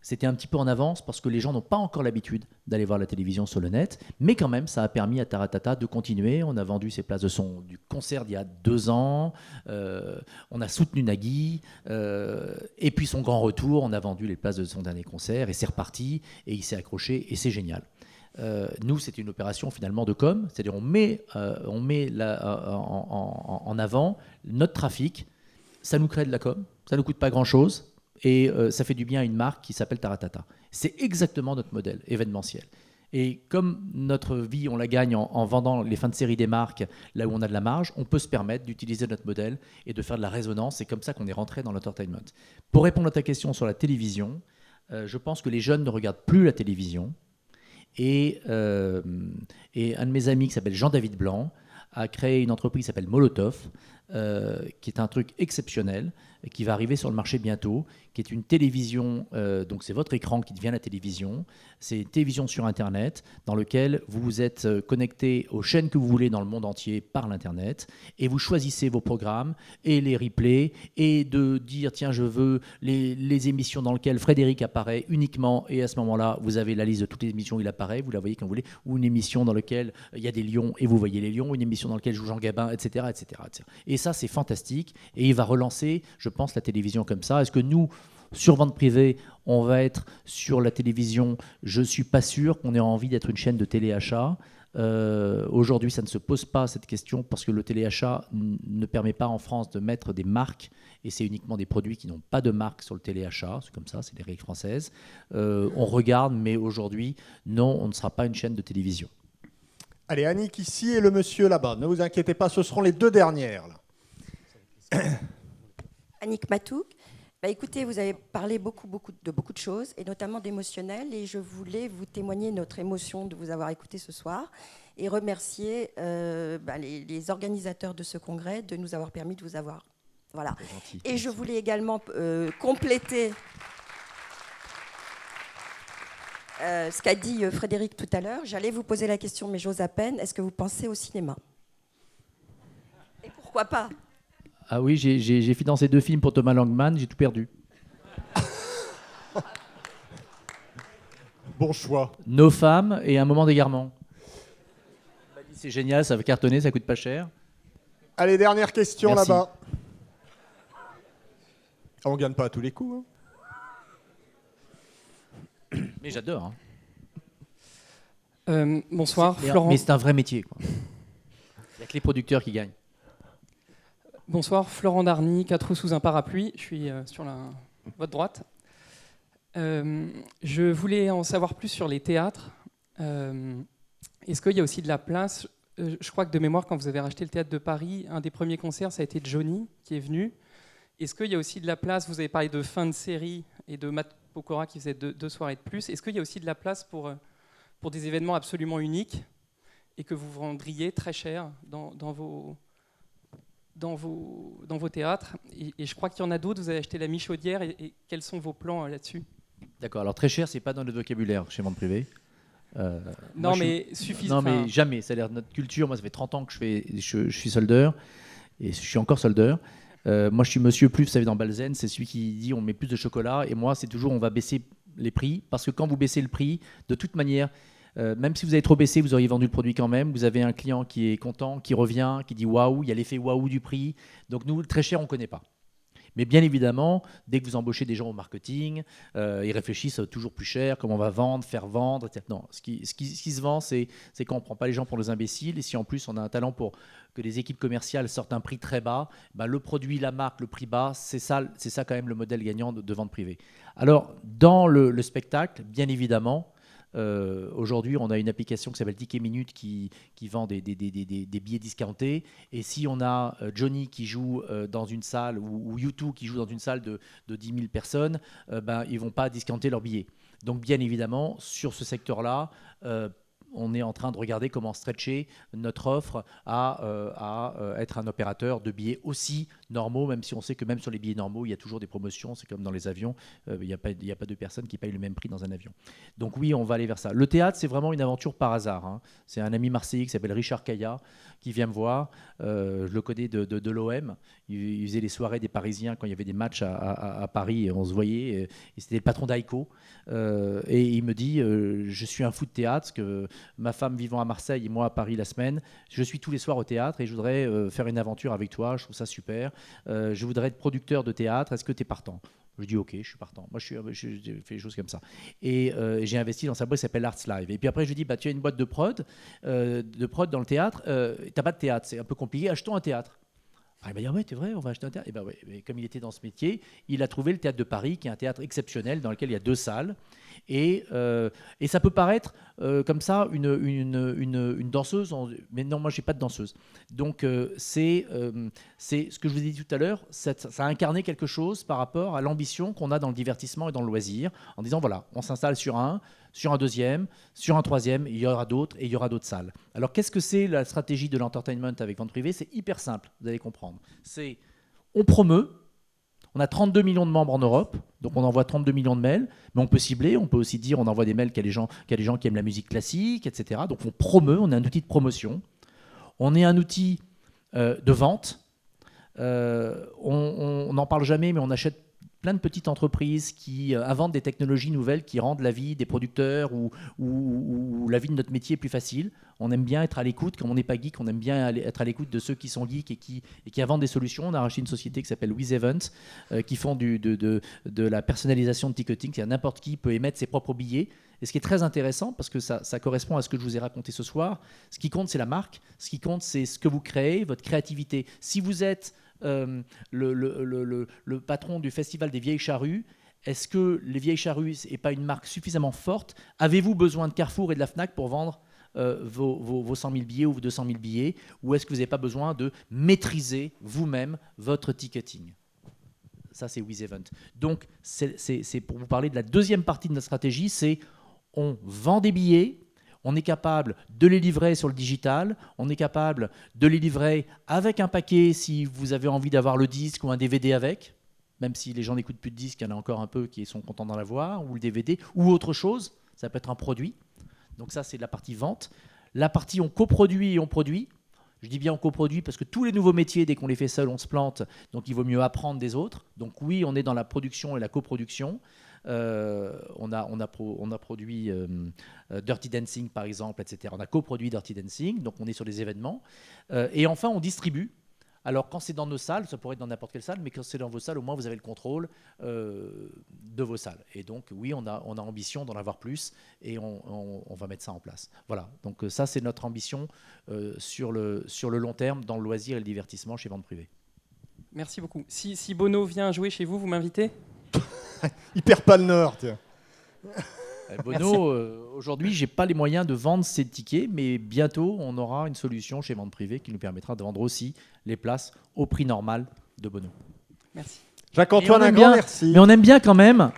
C'était un petit peu en avance parce que les gens n'ont pas encore l'habitude d'aller voir la télévision sur le net, mais quand même, ça a permis à Taratata de continuer. On a vendu ses places du concert d'il y a 2 ans, on a soutenu Nagui, et puis son grand retour, on a vendu les places de son dernier concert, et c'est reparti, et il s'est accroché, et c'est génial. Nous, c'est une opération finalement de com, c'est-à-dire on met en avant notre trafic, ça nous crée de la com, ça ne nous coûte pas grand-chose, et ça fait du bien à une marque qui s'appelle Taratata. C'est exactement notre modèle événementiel. Et comme notre vie, on la gagne en vendant les fins de série des marques, là où on a de la marge, on peut se permettre d'utiliser notre modèle et de faire de la résonance. C'est comme ça qu'on est rentré dans l'entertainment. Pour répondre à ta question sur la télévision, je pense que les jeunes ne regardent plus la télévision. Et un de mes amis qui s'appelle Jean-David Blanc a créé une entreprise qui s'appelle Molotov, qui est un truc exceptionnel, qui va arriver sur le marché bientôt, qui est une télévision, donc c'est votre écran qui devient la télévision, c'est une télévision sur Internet dans lequel vous êtes connecté aux chaînes que vous voulez dans le monde entier par l'Internet, et vous choisissez vos programmes et les replays, et de dire tiens je veux les émissions dans lesquelles Frédéric apparaît uniquement, et à ce moment-là vous avez la liste de toutes les émissions où il apparaît, vous la voyez quand vous voulez, ou une émission dans laquelle il y a des lions et vous voyez les lions, une émission dans laquelle joue Jean Gabin, etc., etc., etc. Et ça c'est fantastique, et il va relancer, je pense, la télévision comme ça. Est-ce que nous, sur Vente Privée, on va être sur la télévision? Je ne suis pas sûr qu'on ait envie d'être une chaîne de téléachat. Aujourd'hui, ça ne se pose pas cette question parce que le téléachat ne permet pas en France de mettre des marques, et c'est uniquement des produits qui n'ont pas de marque sur le téléachat. C'est comme ça, c'est des règles françaises. On regarde, mais aujourd'hui, non, on ne sera pas une chaîne de télévision. Allez, Annick ici et le monsieur là-bas. Ne vous inquiétez pas, ce seront les deux dernières. Là. Annick Matouk. Écoutez, vous avez parlé beaucoup de choses, et notamment d'émotionnel, et je voulais vous témoigner notre émotion de vous avoir écouté ce soir, et remercier les organisateurs de ce congrès de nous avoir permis de vous avoir. Voilà. Et je voulais également compléter ce qu'a dit Frédéric tout à l'heure. J'allais vous poser la question, mais j'ose à peine. Est-ce que vous pensez au cinéma? Et pourquoi pas? Ah oui, j'ai financé 2 films pour Thomas Langman, j'ai tout perdu. Bon choix. Nos femmes et Un moment d'égarement. C'est génial, ça va cartonner, ça coûte pas cher. Allez, dernière question. Merci. Là-bas. On ne gagne pas à tous les coups. Hein. Mais j'adore. Bonsoir, Florent. Mais c'est un vrai métier, quoi. Il n'y a que les producteurs qui gagnent. Bonsoir, Florent Darny, 4 roues sous un parapluie. Je suis sur votre droite. Je voulais en savoir plus sur les théâtres. Est-ce qu'il y a aussi de la place? Je crois que de mémoire, quand vous avez racheté le Théâtre de Paris, un des premiers concerts, ça a été Johnny qui est venu. Est-ce qu'il y a aussi de la place? Vous avez parlé de fin de série et de Matt Pokora qui faisait 2 soirées de plus. Est-ce qu'il y a aussi de la place pour des événements absolument uniques et que vous vendriez très cher dans vos théâtres, et je crois qu'il y en a d'autres. Vous avez acheté la Michaudière, et quels sont vos plans là-dessus? D'accord, alors très cher, c'est pas dans notre vocabulaire chez Vente Privée. Non, mais suffisant. Non, mais jamais, ça a l'air de notre culture. Moi, ça fait 30 ans que je suis soldeur, et je suis encore soldeur. Moi, je suis Monsieur Plus, vous savez, dans Balzen, c'est celui qui dit on met plus de chocolat, et moi, c'est toujours on va baisser les prix, parce que quand vous baissez le prix, de toute manière, même si vous avez trop baissé, vous auriez vendu le produit quand même. Vous avez un client qui est content, qui revient, qui dit waouh, il y a l'effet waouh du prix. Donc nous, très cher, on ne connaît pas. Mais bien évidemment, dès que vous embauchez des gens au marketing, ils réfléchissent toujours plus cher, comment on va vendre, faire vendre, etc. Non, ce qui se vend, c'est quand on ne prend pas les gens pour des imbéciles, et si en plus on a un talent pour que les équipes commerciales sortent un prix très bas, ben le produit, la marque, le prix bas, c'est ça quand même le modèle gagnant de vente privée. Alors, dans le spectacle, bien évidemment, aujourd'hui, on a une application qui s'appelle Ticket Minute qui vend des billets discountés. Et si on a Johnny qui joue dans une salle, ou U2 qui joue dans une salle de 10 000 personnes, ils ne vont pas discounter leurs billets. Donc, bien évidemment, sur ce secteur-là, on est en train de regarder comment stretcher notre offre à être un opérateur de billets aussi normaux, même si on sait que même sur les billets normaux, il y a toujours des promotions. C'est comme dans les avions, il n'y a pas deux personnes qui payent le même prix dans un avion. Donc oui, on va aller vers ça. Le théâtre, c'est vraiment une aventure par hasard. Hein. C'est un ami marseillais qui s'appelle Richard Caillat qui vient me voir. Je le connais de l'OM. Il faisait les soirées des Parisiens quand il y avait des matchs à Paris, et on se voyait. Et c'était le patron d'Aïko. Et il me dit, je suis un fou de théâtre, parce que ma femme vivant à Marseille et moi à Paris la semaine, je suis tous les soirs au théâtre et je voudrais faire une aventure avec toi, je trouve ça super. Je voudrais être producteur de théâtre, est-ce que tu es partant? Je dis ok, je suis partant. Moi, je fais des choses comme ça. Et j'ai investi dans sa boîte qui s'appelle Arts Live. Et puis après, je lui dis, tu as une boîte de prod dans le théâtre, tu n'as pas de théâtre, c'est un peu compliqué, achetons un théâtre. Il m'a dit, ouais, c'est vrai, on va acheter un théâtre. Et ouais, mais comme il était dans ce métier, il a trouvé le Théâtre de Paris, qui est un théâtre exceptionnel, dans lequel il y a 2 salles. Et ça peut paraître comme ça une danseuse, mais non, moi j'ai pas de danseuse. Donc c'est ce que je vous ai dit tout à l'heure, ça a incarné quelque chose par rapport à l'ambition qu'on a dans le divertissement et dans le loisir, en disant voilà, on s'installe sur sur un deuxième, sur un troisième, il y aura d'autres et il y aura d'autres salles. Alors qu'est-ce que c'est la stratégie de l'entertainment avec vente privée? C'est hyper simple, vous allez comprendre. C'est on promeut. On a 32 millions de membres en Europe, donc on envoie 32 millions de mails, mais on peut cibler, on peut aussi dire on envoie des mails qu'il y a des gens qui aiment la musique classique, etc. Donc on promeut, on est un outil de promotion, on est un outil de vente, on n'en parle jamais, mais on achète plein de petites entreprises qui inventent des technologies nouvelles qui rendent la vie des producteurs ou la vie de notre métier plus facile. On aime bien être à l'écoute. Quand on n'est pas geek, on aime bien être à l'écoute de ceux qui sont geeks et qui inventent des solutions. On a racheté une société qui s'appelle WizEvent qui font de la personnalisation de ticketing. C'est-à-dire n'importe qui peut émettre ses propres billets. Et ce qui est très intéressant, parce que ça correspond à ce que je vous ai raconté ce soir, ce qui compte, c'est la marque. Ce qui compte, c'est ce que vous créez, votre créativité. Si vous êtes le patron du Festival des Vieilles Charrues, est-ce que les Vieilles Charrues n'est pas une marque suffisamment forte? Avez-vous besoin de Carrefour et de la Fnac pour vendre vos 100 000 billets ou vos 200 000 billets? Ou est-ce que vous n'avez pas besoin de maîtriser vous-même votre ticketing? Ça, c'est WizEvent. Donc, c'est pour vous parler de la deuxième partie de notre stratégie, c'est on vend des billets. On est capable de les livrer sur le digital, on est capable de les livrer avec un paquet si vous avez envie d'avoir le disque ou un DVD avec, même si les gens n'écoutent plus de disque, il y en a encore un peu qui sont contents d'en avoir, ou le DVD, ou autre chose, ça peut être un produit. Donc ça, c'est la partie vente. La partie on coproduit et on produit. Je dis bien on coproduit parce que tous les nouveaux métiers, dès qu'on les fait seuls, on se plante, donc il vaut mieux apprendre des autres. Donc oui, on est dans la production et la coproduction. On a produit Dirty Dancing par exemple, etc. On a coproduit Dirty Dancing, donc on est sur des événements. Et enfin, on distribue. Alors quand c'est dans nos salles, ça pourrait être dans n'importe quelle salle, mais quand c'est dans vos salles, au moins vous avez le contrôle de vos salles. Et donc oui, on a ambition d'en avoir plus et on va mettre ça en place. Voilà, donc ça c'est notre ambition sur le long terme dans le loisir et le divertissement chez Vente Privée. Merci beaucoup. Si Bono vient jouer chez vous, vous m'invitez? Il perd pas le nord, tiens. Bono, aujourd'hui, j'ai pas les moyens de vendre ces tickets, mais bientôt, on aura une solution chez Vente Privée qui nous permettra de vendre aussi les places au prix normal de Bono. Merci. Jacques-Antoine, un grand merci. Mais on aime bien quand même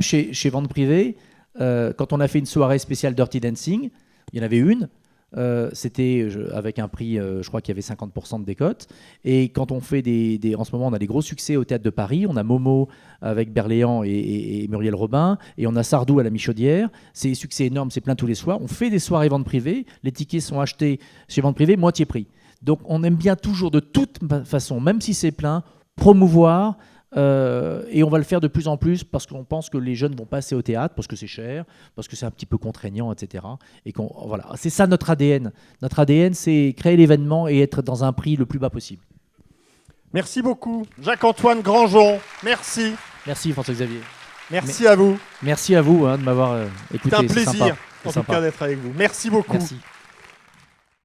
chez Vente Privée, quand on a fait une soirée spéciale Dirty Dancing, il y en avait une. C'était avec un prix, je crois qu'il y avait 50% de décote. Et quand on fait en ce moment, on a des gros succès au Théâtre de Paris. On a Momo avec Berléand et Muriel Robin. Et on a Sardou à la Michaudière. C'est des succès énormes, c'est plein tous les soirs. On fait des soirées vente privée. Les tickets sont achetés chez Vente Privée, moitié prix. Donc on aime bien toujours, de toute façon, même si c'est plein, promouvoir. Et on va le faire de plus en plus parce qu'on pense que les jeunes vont pas assez au théâtre, parce que c'est cher, parce que c'est un petit peu contraignant, etc. Et voilà, c'est ça notre ADN. Notre ADN, c'est créer l'événement et être dans un prix le plus bas possible. Merci beaucoup. Jacques-Antoine Grandjean, merci. Merci François-Xavier. Merci à vous. Merci à vous de m'avoir écouté. C'est un plaisir, sympa. en tout cas, d'être avec vous. Merci beaucoup. Merci.